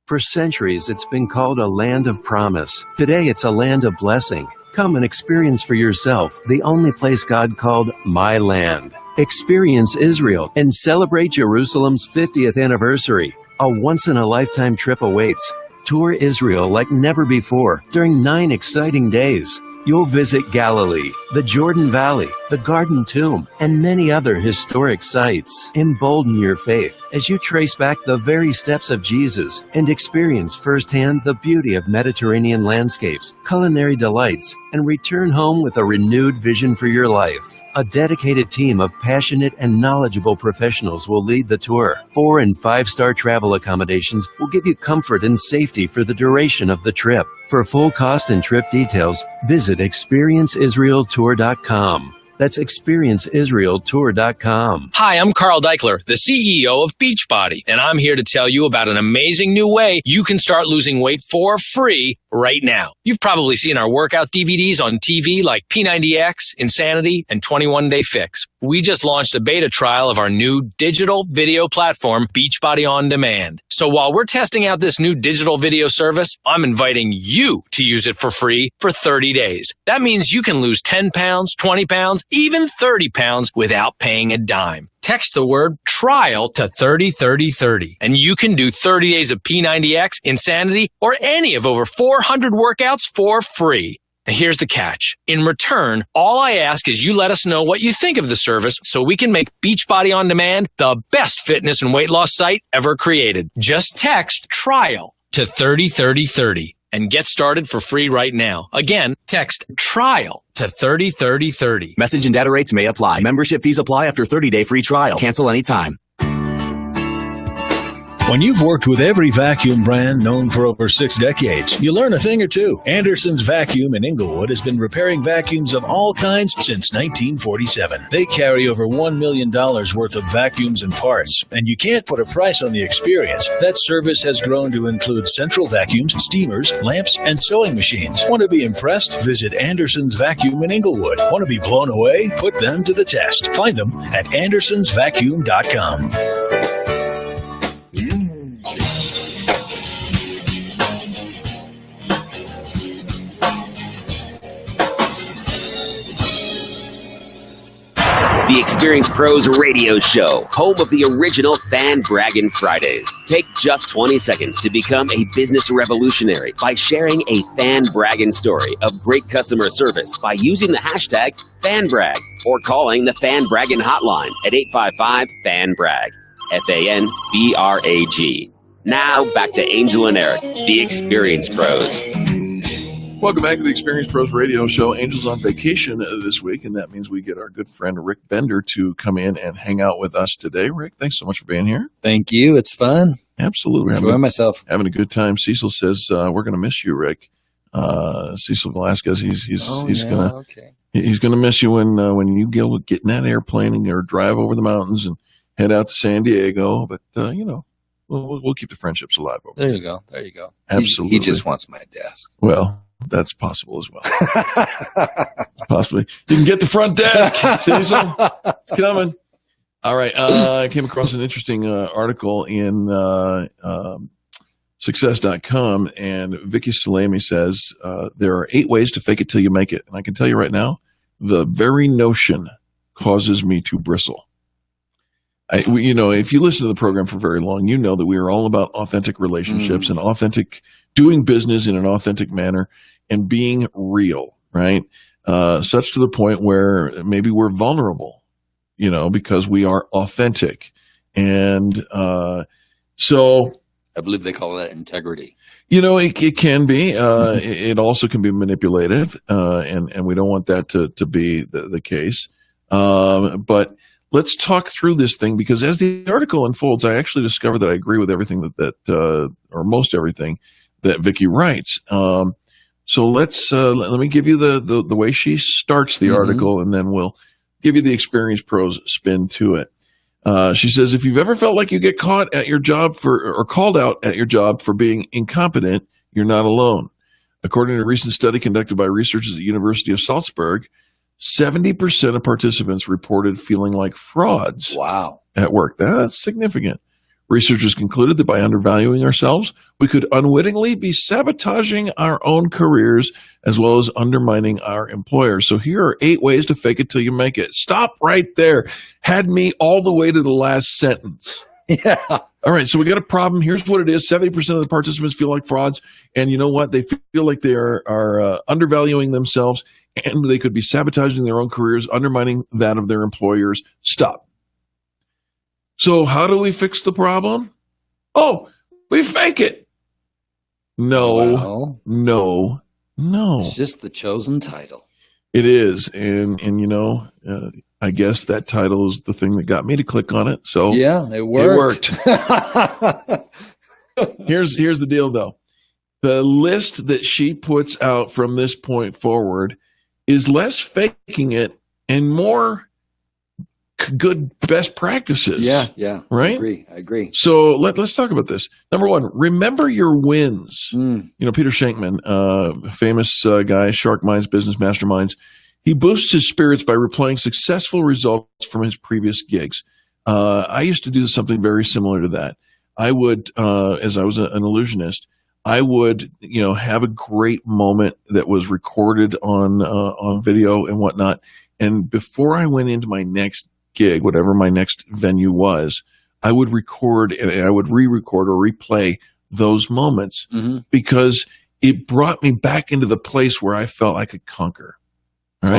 For centuries, it's been called a land of promise. Today, it's a land of blessing. Come and experience for yourself the only place God called my land. Experience Israel and celebrate Jerusalem's 50th anniversary. A once-in-a-lifetime trip awaits. Tour Israel like never before during 9 exciting days. You'll visit Galilee, the Jordan Valley, the Garden Tomb, and many other historic sites. Embolden your faith as you trace back the very steps of Jesus and experience firsthand the beauty of Mediterranean landscapes, culinary delights, and return home with a renewed vision for your life. A dedicated team of passionate and knowledgeable professionals will lead the tour. 4- and 5-star travel accommodations will give you comfort and safety for the duration of the trip. For full cost and trip details, visit experienceisraeltour.com. That's experienceisraeltour.com. Hi, I'm Carl Deichler, the CEO of Beachbody, and I'm here to tell you about an amazing new way you can start losing weight for free right now. You've probably seen our workout DVDs on TV like P90X, Insanity, and 21 Day Fix. We just launched a beta trial of our new digital video platform, Beachbody On Demand. So while we're testing out this new digital video service, I'm inviting you to use it for free for 30 days. That means you can lose 10 pounds, 20 pounds, even 30 pounds without paying a dime. Text the word trial to 303030 and you can do 30 days of P90X, Insanity, or any of over 400 workouts for free. And here's the catch. In return, all I ask is you let us know what you think of the service so we can make Beachbody On Demand the best fitness and weight loss site ever created. Just text trial to 303030. and get started for free right now. Again, text TRIAL to 303030. Message and data rates may apply. Membership fees apply after 30-day free trial. Cancel anytime. When you've worked with every vacuum brand known for over 6 decades, you learn a thing or two. Anderson's Vacuum in Inglewood has been repairing vacuums of all kinds since 1947. They carry over $1 million worth of vacuums and parts, and you can't put a price on the experience. That service has grown to include central vacuums, steamers, lamps, and sewing machines. Want to be impressed? Visit Anderson's Vacuum in Inglewood. Want to be blown away? Put them to the test. Find them at andersonsvacuum.com. The Experienced Pros Radio Show, home of the original Fan Braggin' Fridays. Take just 20 seconds to become a business revolutionary by sharing a fan bragging story of great customer service by using the hashtag FanBrag or calling the Fan Braggin' hotline at 855-FAN-BRAG, FANBRAG. Now back to Angel and Eric, the Experienced Pros. Welcome back to the Experienced Pros Radio Show. Angel's on vacation this week, and that means we get our good friend Rick Bender to come in and hang out with us today. Rick, thanks so much for being here. Thank you. It's fun. Absolutely. Enjoying myself. Having a good time. Cecil says, we're going to miss you, Rick. Cecil Velasquez, he's going to miss you when you get in that airplane and you drive over the mountains and head out to San Diego. But, we'll keep the friendships alive over there. There you go. Absolutely. He just wants my desk. Well, that's possible as well. Possibly. You can get the front desk, Cecil. It's coming. All right. I came across an interesting article in success.com, and Vicky Salami says there are 8 ways to fake it till you make it. And I can tell you right now, the very notion causes me to bristle. If you listen to the program for very long, you know that we are all about authentic relationships and authentic doing business in an authentic manner and being real, right? Such to the point where maybe we're vulnerable, because we are authentic. And so I believe they call that integrity. It can be. It also can be manipulative, and we don't want that to be the case. But let's talk through this thing, because as the article unfolds, I actually discovered that I agree with everything that or most everything that Vicky writes. So let me give you the way she starts the article, and then we'll give you the Experienced Pros spin to it. She says, if you've ever felt like you get caught at your job or called out at your job for being incompetent, you're not alone. According to a recent study conducted by researchers at the University of Salzburg, 70% of participants reported feeling like frauds at work. That's significant. Researchers concluded that by undervaluing ourselves, we could unwittingly be sabotaging our own careers as well as undermining our employers. So here are 8 ways to fake it till you make it. Stop right there. Had me all the way to the last sentence. Yeah. All right, so we got a problem. Here's what it is. 70% of the participants feel like frauds, and you know what? They feel like they are undervaluing themselves, and they could be sabotaging their own careers, undermining that of their employers. Stop. So how do we fix the problem? Oh, we fake it. No. It's just the chosen title. It is, and I guess that title is the thing that got me to click on it. So yeah, it worked. Here's the deal, though. The list that she puts out from this point forward is less faking it and more good best practices. Yeah. Right? I agree. So let's talk about this. Number 1, remember your wins. Peter Shankman, famous guy, Shark Minds, Business Masterminds, he boosts his spirits by replaying successful results from his previous gigs. I used to do something very similar to that. I would, as I was an illusionist, I would, have a great moment that was recorded on video and whatnot. And before I went into my next gig, whatever my next venue was, I would record and I would re-record or replay those moments because it brought me back into the place where I felt I could conquer. All right?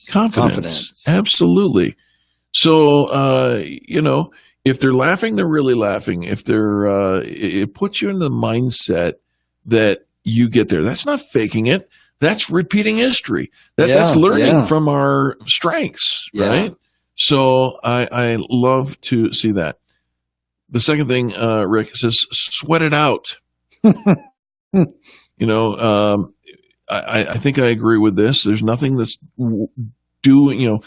Confidence. Absolutely. So, if they're laughing, they're really laughing. If they're, it puts you in the mindset that you get there. That's not faking it. That's repeating history. That's learning from our strengths, right? So I love to see that. The second thing, Rick, says sweat it out. I think I agree with this. There's nothing that's doing,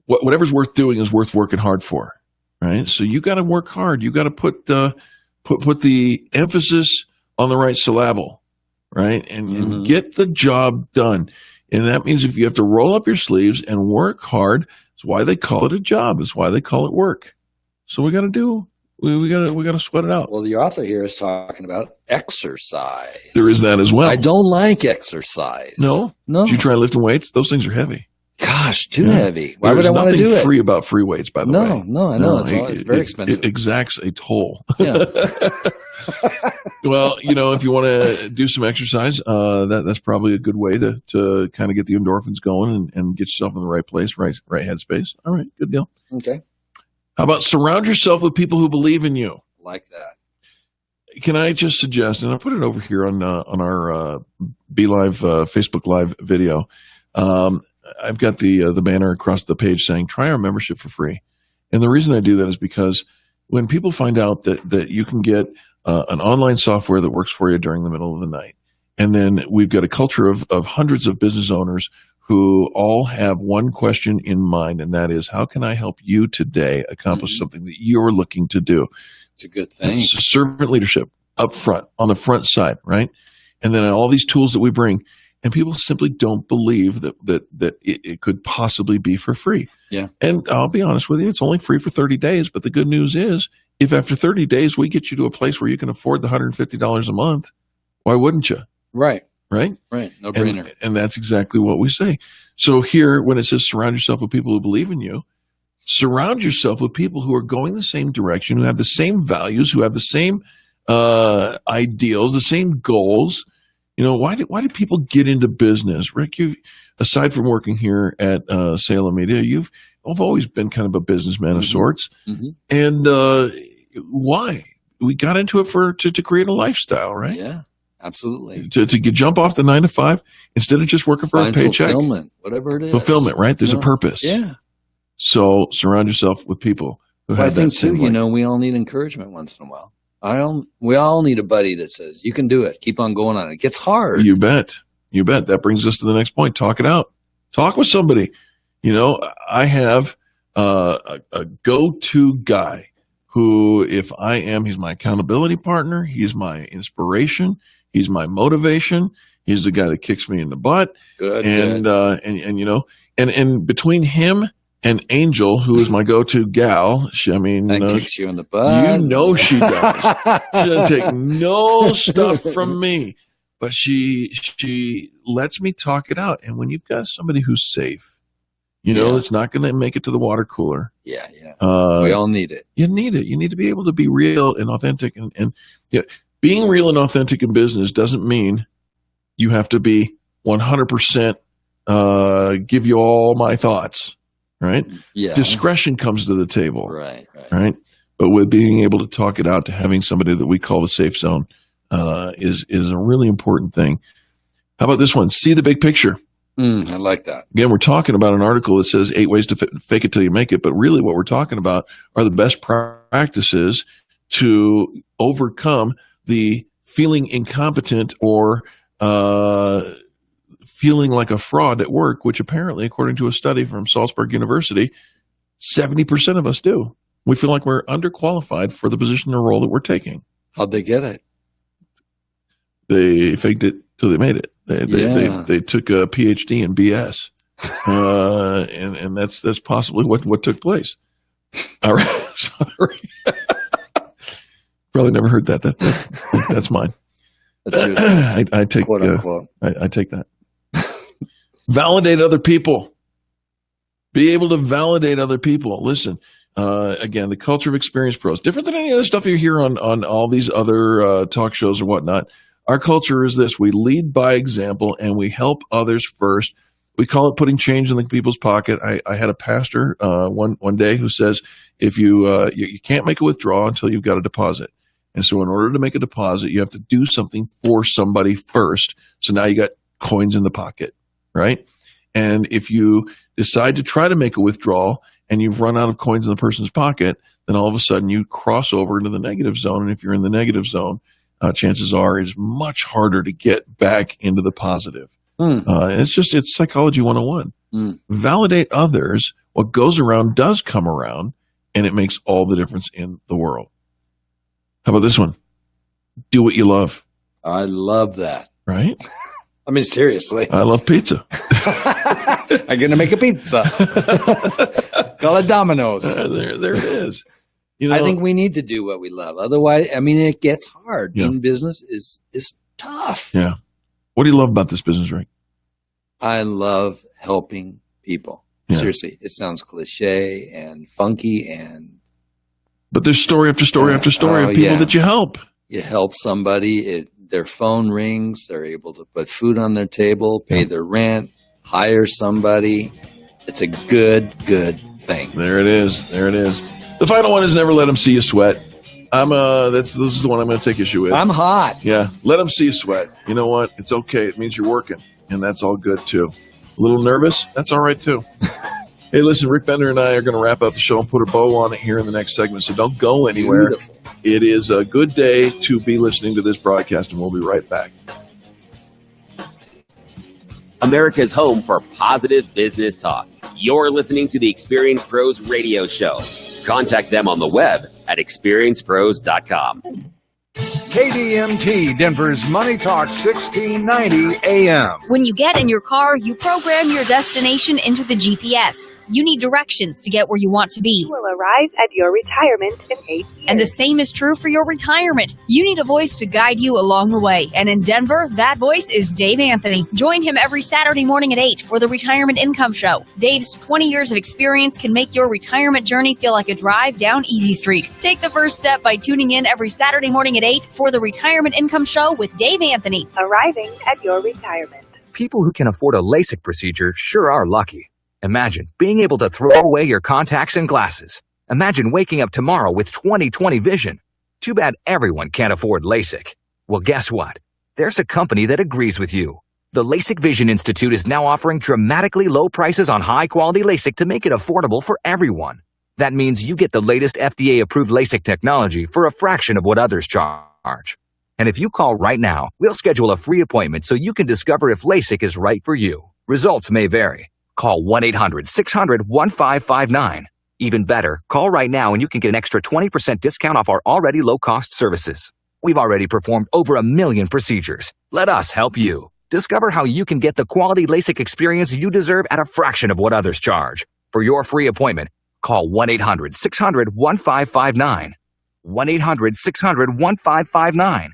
whatever's worth doing is worth working hard for, right? So you got to work hard. You got to put the emphasis on the right syllable, right? And get the job done. And that means if you have to roll up your sleeves and work hard, it's why they call it a job. It's why they call it work. So we got to sweat it out. Well, the author here is talking about exercise. There is that as well. I don't like exercise. No. Did you try lifting weights? Those things are heavy. Too heavy. Why would I want to do it? There's nothing free about free weights, by the way. No, I know. It's very expensive. It exacts a toll. Yeah. Well, if you want to do some exercise, that's probably a good way to kind of get the endorphins going and get yourself in the right place, right headspace. All right, good deal. Okay. How about surround yourself with people who believe in you? Like that. Can I just suggest, and I'll put it over here on our Be Live Facebook Live video. I've got the banner across the page saying, try our membership for free. And the reason I do that is because when people find out that you can get an online software that works for you during the middle of the night, and then we've got a culture of hundreds of business owners who all have one question in mind, and that is, how can I help you today accomplish something that you're looking to do? It's a good thing. It's servant leadership up front, on the front side, right? And then all these tools that we bring, and people simply don't believe that it could possibly be for free. Yeah. And I'll be honest with you, it's only free for 30 days, but the good news is, if after 30 days we get you to a place where you can afford the $150 a month, why wouldn't you? Right. Right? Right. No brainer. And that's exactly what we say. So here, when it says surround yourself with people who believe in you, surround yourself with people who are going the same direction, who have the same values, who have the same ideals, the same goals. Why do people get into business? Rick, aside from working here at Salem Media, you've always been kind of a businessman of sorts. Mm-hmm. And why? We got into it to create a lifestyle, right? Yeah. Absolutely. To jump off the 9 to 5 instead of just working for a paycheck. Fulfillment, whatever it is. Fulfillment, right? There's a purpose. Yeah. So surround yourself with people who have that same we all need encouragement once in a while. We all need a buddy that says, you can do it. Keep on going on. It gets hard. You bet. That brings us to the next point. Talk it out. Talk with somebody. I have a go-to guy who, if he's my accountability partner. He's my inspiration. He's my motivation. He's the guy that kicks me in the butt. Good. And between him and Angel, who is my go-to gal, that kicks you in the butt. She does. She doesn't take no stuff from me, but she lets me talk it out. And when you've got somebody who's safe, it's not going to make it to the water cooler. Yeah. We all need it. You need it. You need to be able to be real and authentic. And being real and authentic in business doesn't mean you have to be 100% give you all my thoughts, right? Yeah. Discretion comes to the table. Right. But with being able to talk it out, to having somebody that we call the safe zone is a really important thing. How about this one? See the big picture. I like that. Again, we're talking about an article that says 8 ways to fake it till you make it. But really what we're talking about are the best practices to overcome the feeling incompetent or feeling like a fraud at work, which apparently, according to a study from Salzburg University, 70% of us do. We feel like we're underqualified for the position or role that we're taking. How'd they get it? They faked it till they made it. They took a PhD in BS, and that's possibly what took place. All right, sorry. Probably never heard that. That's mine. I take quote unquote. I take that. Validate other people. Be able to validate other people. Listen, again, the culture of experienced pros, different than any other stuff you hear on all these other talk shows or whatnot. Our culture is this: we lead by example and we help others first. We call it putting change in the people's pocket. I had a pastor one day who says, if you can't make a withdrawal until you've got a deposit. And so in order to make a deposit, you have to do something for somebody first. So now you got coins in the pocket, right? And if you decide to try to make a withdrawal and you've run out of coins in the person's pocket, then all of a sudden you cross over into the negative zone. And if you're in the negative zone, chances are it's much harder to get back into the positive. It's psychology 101. Validate others. What goes around does come around, and it makes all the difference in the world. How about this one? Do what you love. I love that. Right? I mean, seriously. I love pizza. I'm going to make a pizza. Call it Domino's. There it is. I think we need to do what we love. Otherwise, I mean, it gets hard. Yeah. Being business is tough. Yeah. What do you love about this business, Rick? I love helping people. Yeah. Seriously, it sounds cliche and funky, but there's story after story after story of people that you help. You help somebody, their phone rings, they're able to put food on their table, pay their rent, hire somebody. It's a good thing. There it is. The final one is never let them see you sweat. This is the one I'm going to take issue with. I'm hot. Yeah, let them see you sweat. You know what? It's okay. It means you're working, and that's all good too. A little nervous? That's all right too. Hey, listen, Rick Bender and I are going to wrap up the show and put a bow on it here in the next segment, so don't go anywhere. Beautiful. It is a good day to be listening to this broadcast, and we'll be right back. America's home for positive business talk. You're listening to the Experience Pros radio show. Contact them on the web at experiencepros.com. KDMT, Denver's Money Talk 1690 AM. When you get in your car, you program your destination into the GPS. You need directions to get where you want to be. You will arrive at your retirement in 8 years. And the same is true for your retirement. You need a voice to guide you along the way. And in Denver, that voice is Dave Anthony. Join him every Saturday morning at 8 for the Retirement Income Show. Dave's 20 years of experience can make your retirement journey feel like a drive down Easy Street. Take the first step by tuning in every Saturday morning at 8 for the Retirement Income Show with Dave Anthony. Arriving at your retirement. People who can afford a LASIK procedure sure are lucky. Imagine being able to throw away your contacts and glasses. Imagine waking up tomorrow with 20/20 vision. Too bad everyone can't afford LASIK. Well, guess what? There's a company that agrees with you. The LASIK Vision Institute is now offering dramatically low prices on high-quality LASIK to make it affordable for everyone. That means you get the latest FDA-approved LASIK technology for a fraction of what others charge. And if you call right now, we'll schedule a free appointment so you can discover if LASIK is right for you. Results may vary. Call 1-800-600-1559. Even better, call right now and you can get an extra 20% discount off our already low-cost services. We've already performed over 1 million procedures. Let us help you. Discover how you can get the quality LASIK experience you deserve at a fraction of what others charge. For your free appointment, call 1-800-600-1559. 1-800-600-1559.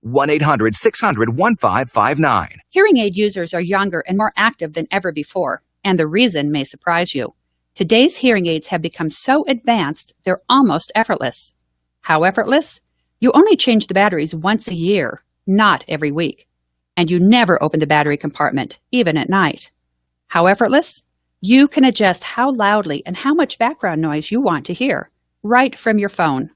1-800-600-1559. Hearing aid users are younger and more active than ever before, and the reason may surprise you. Today's hearing aids have become so advanced, they're almost effortless. How effortless? You only change the batteries once a year, not every week. And you never open the battery compartment, even at night. How effortless? You can adjust how loudly and how much background noise you want to hear, right from your phone.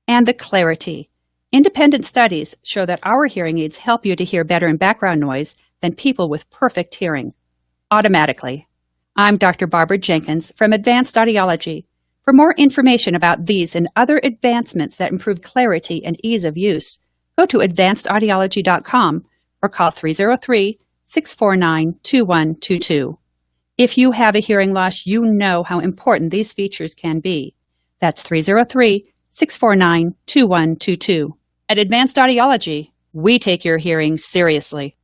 And the clarity. Independent studies show that our hearing aids help you to hear better in background noise than people with perfect hearing. Automatically. I'm Dr. Barbara Jenkins from Advanced Audiology. For more information about these and other advancements that improve clarity and ease of use, go to advancedaudiology.com or call 303-649-2122. If you have a hearing loss, you know how important these features can be. That's 303-649-2122. At Advanced Audiology, we take your hearing seriously.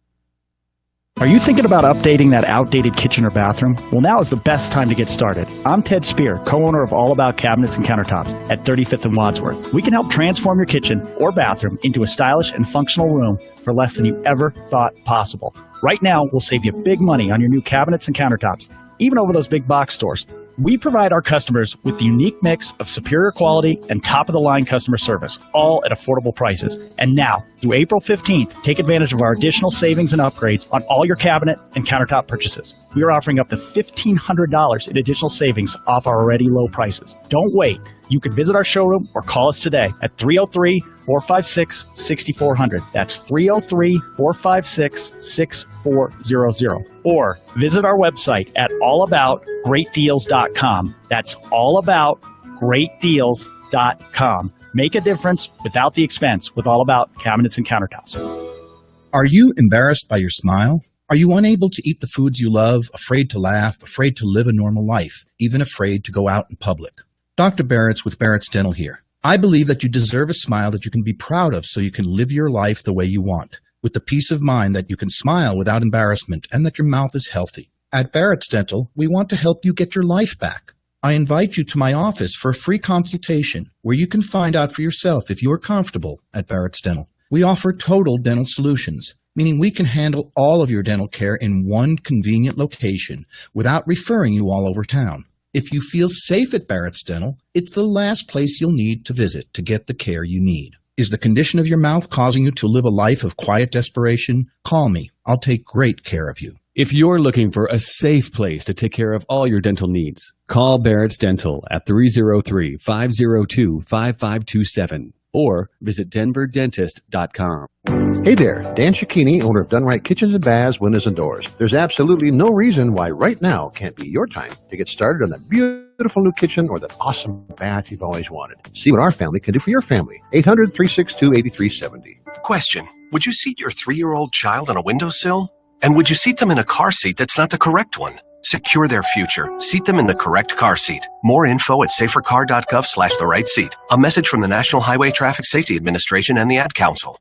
Are you thinking about updating that outdated kitchen or bathroom? Well, now is the best time to get started. I'm Ted Spear, co-owner of All About Cabinets and Countertops at 35th and Wadsworth. We can help transform your kitchen or bathroom into a stylish and functional room for less than you ever thought possible. Right now, we'll save you big money on your new cabinets and countertops, even over those big box stores. We provide our customers with the unique mix of superior quality and top-of-the-line customer service, all at affordable prices. And now, through April 15th, take advantage of our additional savings and upgrades on all your cabinet and countertop purchases. We are offering up to $1,500 in additional savings off our already low prices. Don't wait. You can visit our showroom or call us today at 303-456-6400. That's 303-456-6400. Or visit our website at allaboutgreatdeals.com. That's allaboutgreatdeals.com. Make a difference without the expense with All About Cabinets and Countertops. Are you embarrassed by your smile? Are you unable to eat the foods you love, afraid to laugh, afraid to live a normal life, even afraid to go out in public? Dr. Barrett's with Barrett's Dental here. I believe that you deserve a smile that you can be proud of so you can live your life the way you want, with the peace of mind that you can smile without embarrassment and that your mouth is healthy. At Barrett's Dental, we want to help you get your life back. I invite you to my office for a free consultation where you can find out for yourself if you are comfortable at Barrett's Dental. We offer total dental solutions, meaning we can handle all of your dental care in one convenient location without referring you all over town. If you feel safe at Barrett's Dental, it's the last place you'll need to visit to get the care you need. Is the condition of your mouth causing you to live a life of quiet desperation? Call me. I'll take great care of you. If you're looking for a safe place to take care of all your dental needs, call Barrett's Dental at 303-502-5527 or visit denverdentist.com. Hey there, Dan Cicchini, owner of Done Right Kitchens and Baths, Windows and Doors. There's absolutely no reason why right now can't be your time to get started on that beautiful new kitchen or that awesome bath you've always wanted. See what our family can do for your family. 800-362-8370. Question. Would you seat your 3-year-old child on a windowsill? And would you seat them in a car seat that's not the correct one? Secure their future. Seat them in the correct car seat. More info at safercar.gov/the-right-seat. A message from the National Highway Traffic Safety Administration and the Ad Council.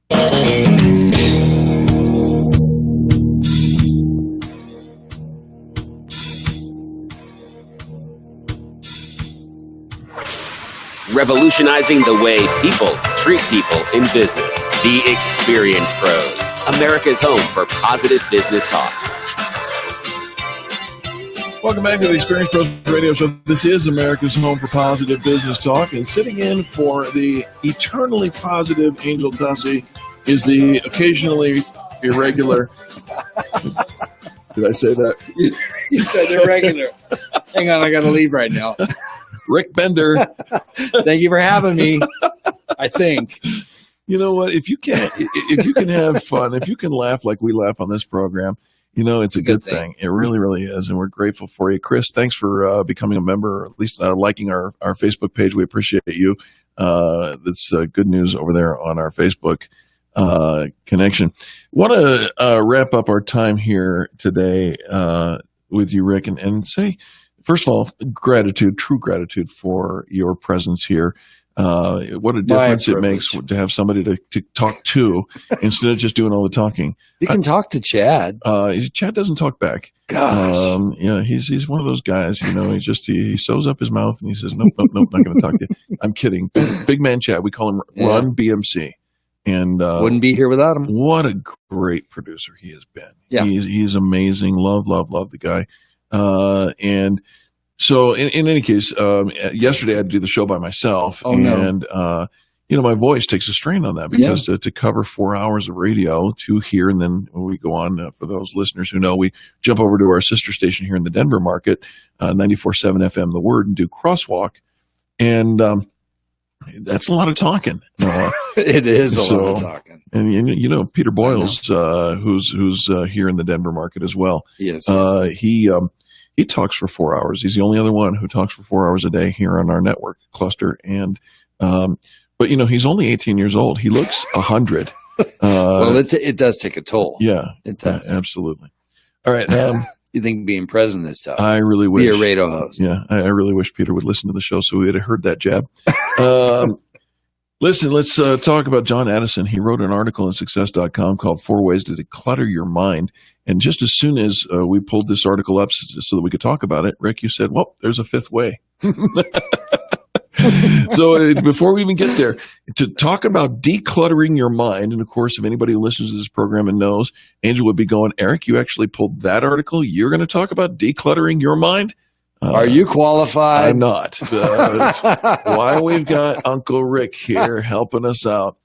Revolutionizing the way people treat people in business. The Experience Pros. America's home for positive business talk. Welcome back to the Experience Pros Radio Show. This is America's home for positive business talk. And sitting in for the eternally positive Angel Tussey is the occasionally irregular. Did I say that? You said irregular. Hang on, I got to leave right now. Rick Bender. Thank you for having me. I think. You know what? If you can have fun, if you can laugh like we laugh on this program, you know, it's a good thing. It really, really is. And we're grateful for you. Chris, thanks for becoming a member, or at least liking our Facebook page. We appreciate you. That's good news over there on our Facebook connection. Want to wrap up our time here today with you, Rick, and say, first of all, gratitude, true gratitude for your presence here. What a difference it makes to have somebody to talk to instead of just doing all the talking. You can talk to Chad. Chad doesn't talk back. Gosh. Yeah, he's one of those guys, you know, he sews up his mouth and he says, nope, not going to talk to you. I'm kidding. Big man Chad. We call him Run BMC. And wouldn't be here without him. What a great producer he has been. Yeah. He's amazing. Love the guy. And so in any case, yesterday I had to do the show by myself. Oh, and, you know, my voice takes a strain on that because to cover 4 hours of radio, 2 here, and then we go on, for those listeners who know, we jump over to our sister station here in the Denver market, 94.7 FM The Word, and do Crosswalk. And that's a lot of talking. It is a lot of talking. And you know, Peter Boyles, who's here in the Denver market as well. He is. He talks for 4 hours. He's the only other one who talks for 4 hours a day here on our network cluster. And, but you know, he's only 18 years old. He looks 100. Well, it does take a toll. Yeah, it does. Absolutely. All right. You think being president is tough? I really wish. Be a radio host. Yeah, I really wish Peter would listen to the show so we would have heard that jab. Listen, let's talk about John Addison. He wrote an article in Success.com called 4 Ways to Declutter Your Mind. And just as soon as we pulled this article up so that we could talk about it, Rick, you said, well, there's a 5th way. So before we even get there, to talk about decluttering your mind, and of course, if anybody who listens to this program and knows, Angel would be going, Eric, you actually pulled that article? You're going to talk about decluttering your mind? Are you qualified? I'm not. That's why we've got Uncle Rick here helping us out.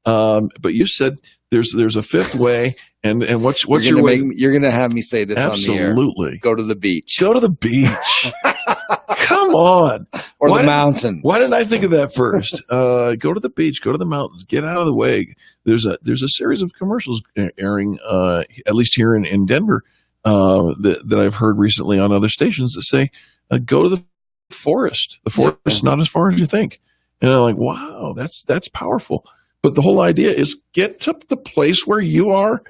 But you said there's a 5th way, and what's your way? You're going to have me say this Absolutely. on the air. Go to the beach. Go to the beach. Come Come on. Or the mountains. Why didn't I think of that first? Go to the beach, go to the mountains, get out of the way. There's a series of commercials airing, at least here in Denver, that I've heard recently on other stations that say, go to the forest. The forest is not as far as you think. And I'm like, wow, that's powerful. But the whole idea is get to the place where you are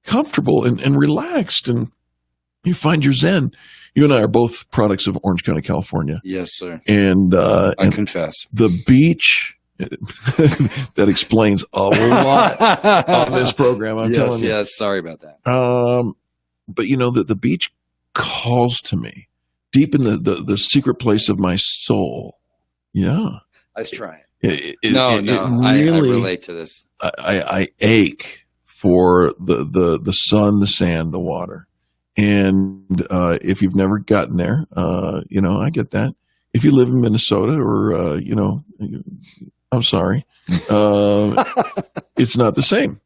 comfortable and relaxed and you find your zen. You and I are both products of Orange County, California. Yes, sir. And I confess. The beach, that explains a lot on this program, I'm telling you. Yes, sorry about that. But the beach calls to me deep in the secret place of my soul. Yeah. I was trying. I relate to this. I ache for the sun, the sand, the water. And if you've never gotten there, I get that. If you live in Minnesota or, I'm sorry. It's not the same.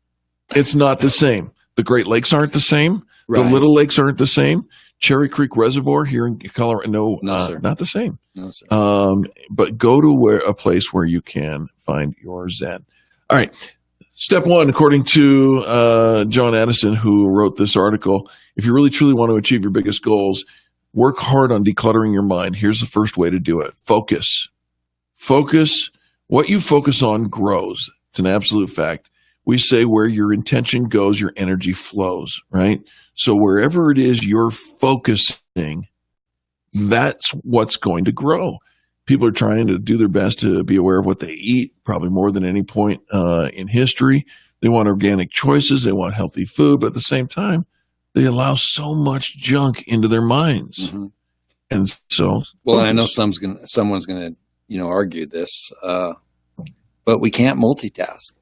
It's not the same. The Great Lakes aren't the same. Right. The Little Lakes aren't the same. Cherry Creek Reservoir here in Colorado, not the same. No, sir. But go to a place where you can find your zen. All right. Step one, according to John Addison, who wrote this article, if you really truly want to achieve your biggest goals, work hard on decluttering your mind. Here's the first way to do it. Focus. Focus. What you focus on grows. It's an absolute fact. We say where your intention goes, your energy flows, right? So wherever it is you're focusing, that's what's going to grow. People are trying to do their best to be aware of what they eat, probably more than any point in history. They want organic choices. They want healthy food. But at the same time, they allow so much junk into their minds. Mm-hmm. And so... Well, I know someone's going to, argue this, but we can't multitask.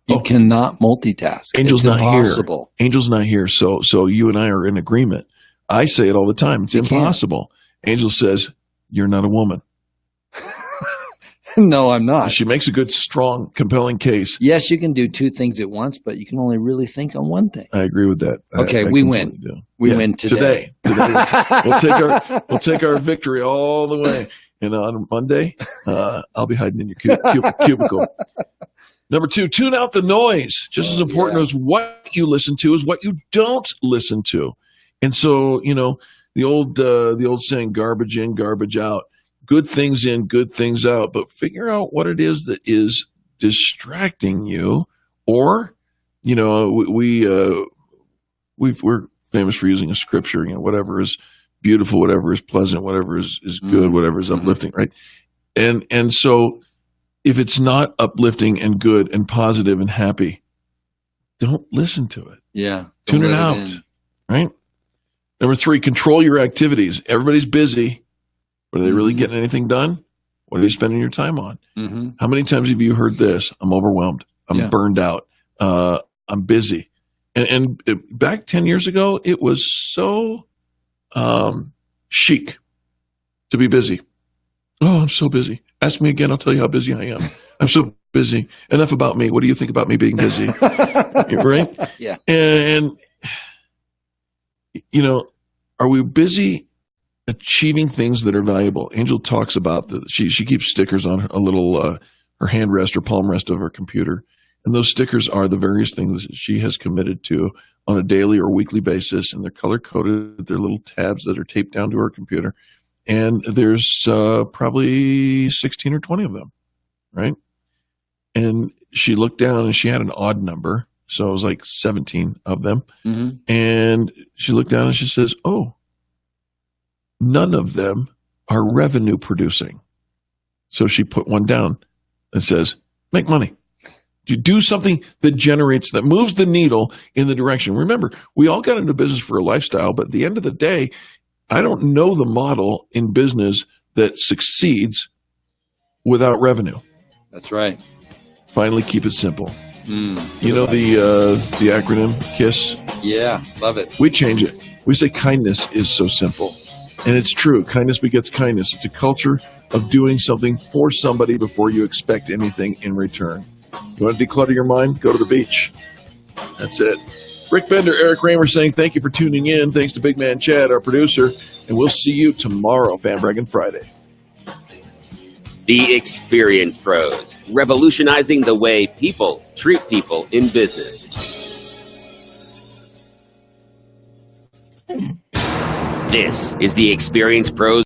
You cannot multitask. Angel's it's not impossible. Here. Angel's not here. So you and I are in agreement. I say it all the time. It's impossible. Angel says, you're not a woman. No, I'm not. She makes a good, strong, compelling case. Yes, you can do two things at once, but you can only really think on one thing. I agree with that. Okay, we win. We win today. We'll take our victory all the way. And on Monday, I'll be hiding in your cubicle. Number 2, tune out the noise. Just as important as what you listen to is what you don't listen to. And so, the old saying, garbage in, garbage out. Good things in, good things out. But figure out what it is that is distracting you. Or, we're famous for using a scripture, whatever is beautiful, whatever is pleasant, whatever is good, whatever is uplifting, right? And so if it's not uplifting and good and positive and happy, don't listen to it. Yeah. Tune it out, right? Number 3, control your activities. Everybody's busy. But are they really getting anything done? What are you spending your time on? Mm-hmm. How many times have you heard this? I'm overwhelmed. I'm burned out. I'm busy. And back 10 years ago, it was so chic to be busy. Oh, I'm so busy. Ask me again. I'll tell you how busy I am. I'm so busy. Enough about me. What do you think about me being busy? Right? Yeah. And are we busy achieving things that are valuable? Angel talks about she keeps stickers on a little her hand rest or palm rest of her computer. And those stickers are the various things that she has committed to on a daily or weekly basis. And they're color-coded. They're little tabs that are taped down to her computer. And there's probably 16 or 20 of them, right? And she looked down and she had an odd number. So it was like 17 of them. Mm-hmm. And she looked down and she says, oh, none of them are revenue producing. So she put one down and says, make money. You do something that moves the needle in the direction. Remember, we all got into business for a lifestyle, but at the end of the day, I don't know the model in business that succeeds without revenue. That's right. Finally, keep it simple. The acronym KISS? Yeah, love it. We change it. We say kindness is so simple. And it's true. Kindness begets kindness. It's a culture of doing something for somebody before you expect anything in return. You want to declutter your mind? Go to the beach. That's it. Rick Bender, Eric Raymer saying thank you for tuning in. Thanks to Big Man Chad, our producer. And we'll see you tomorrow, Fan Bragging Friday. The Experience Pros, revolutionizing the way people treat people in business. This is the Experience Pros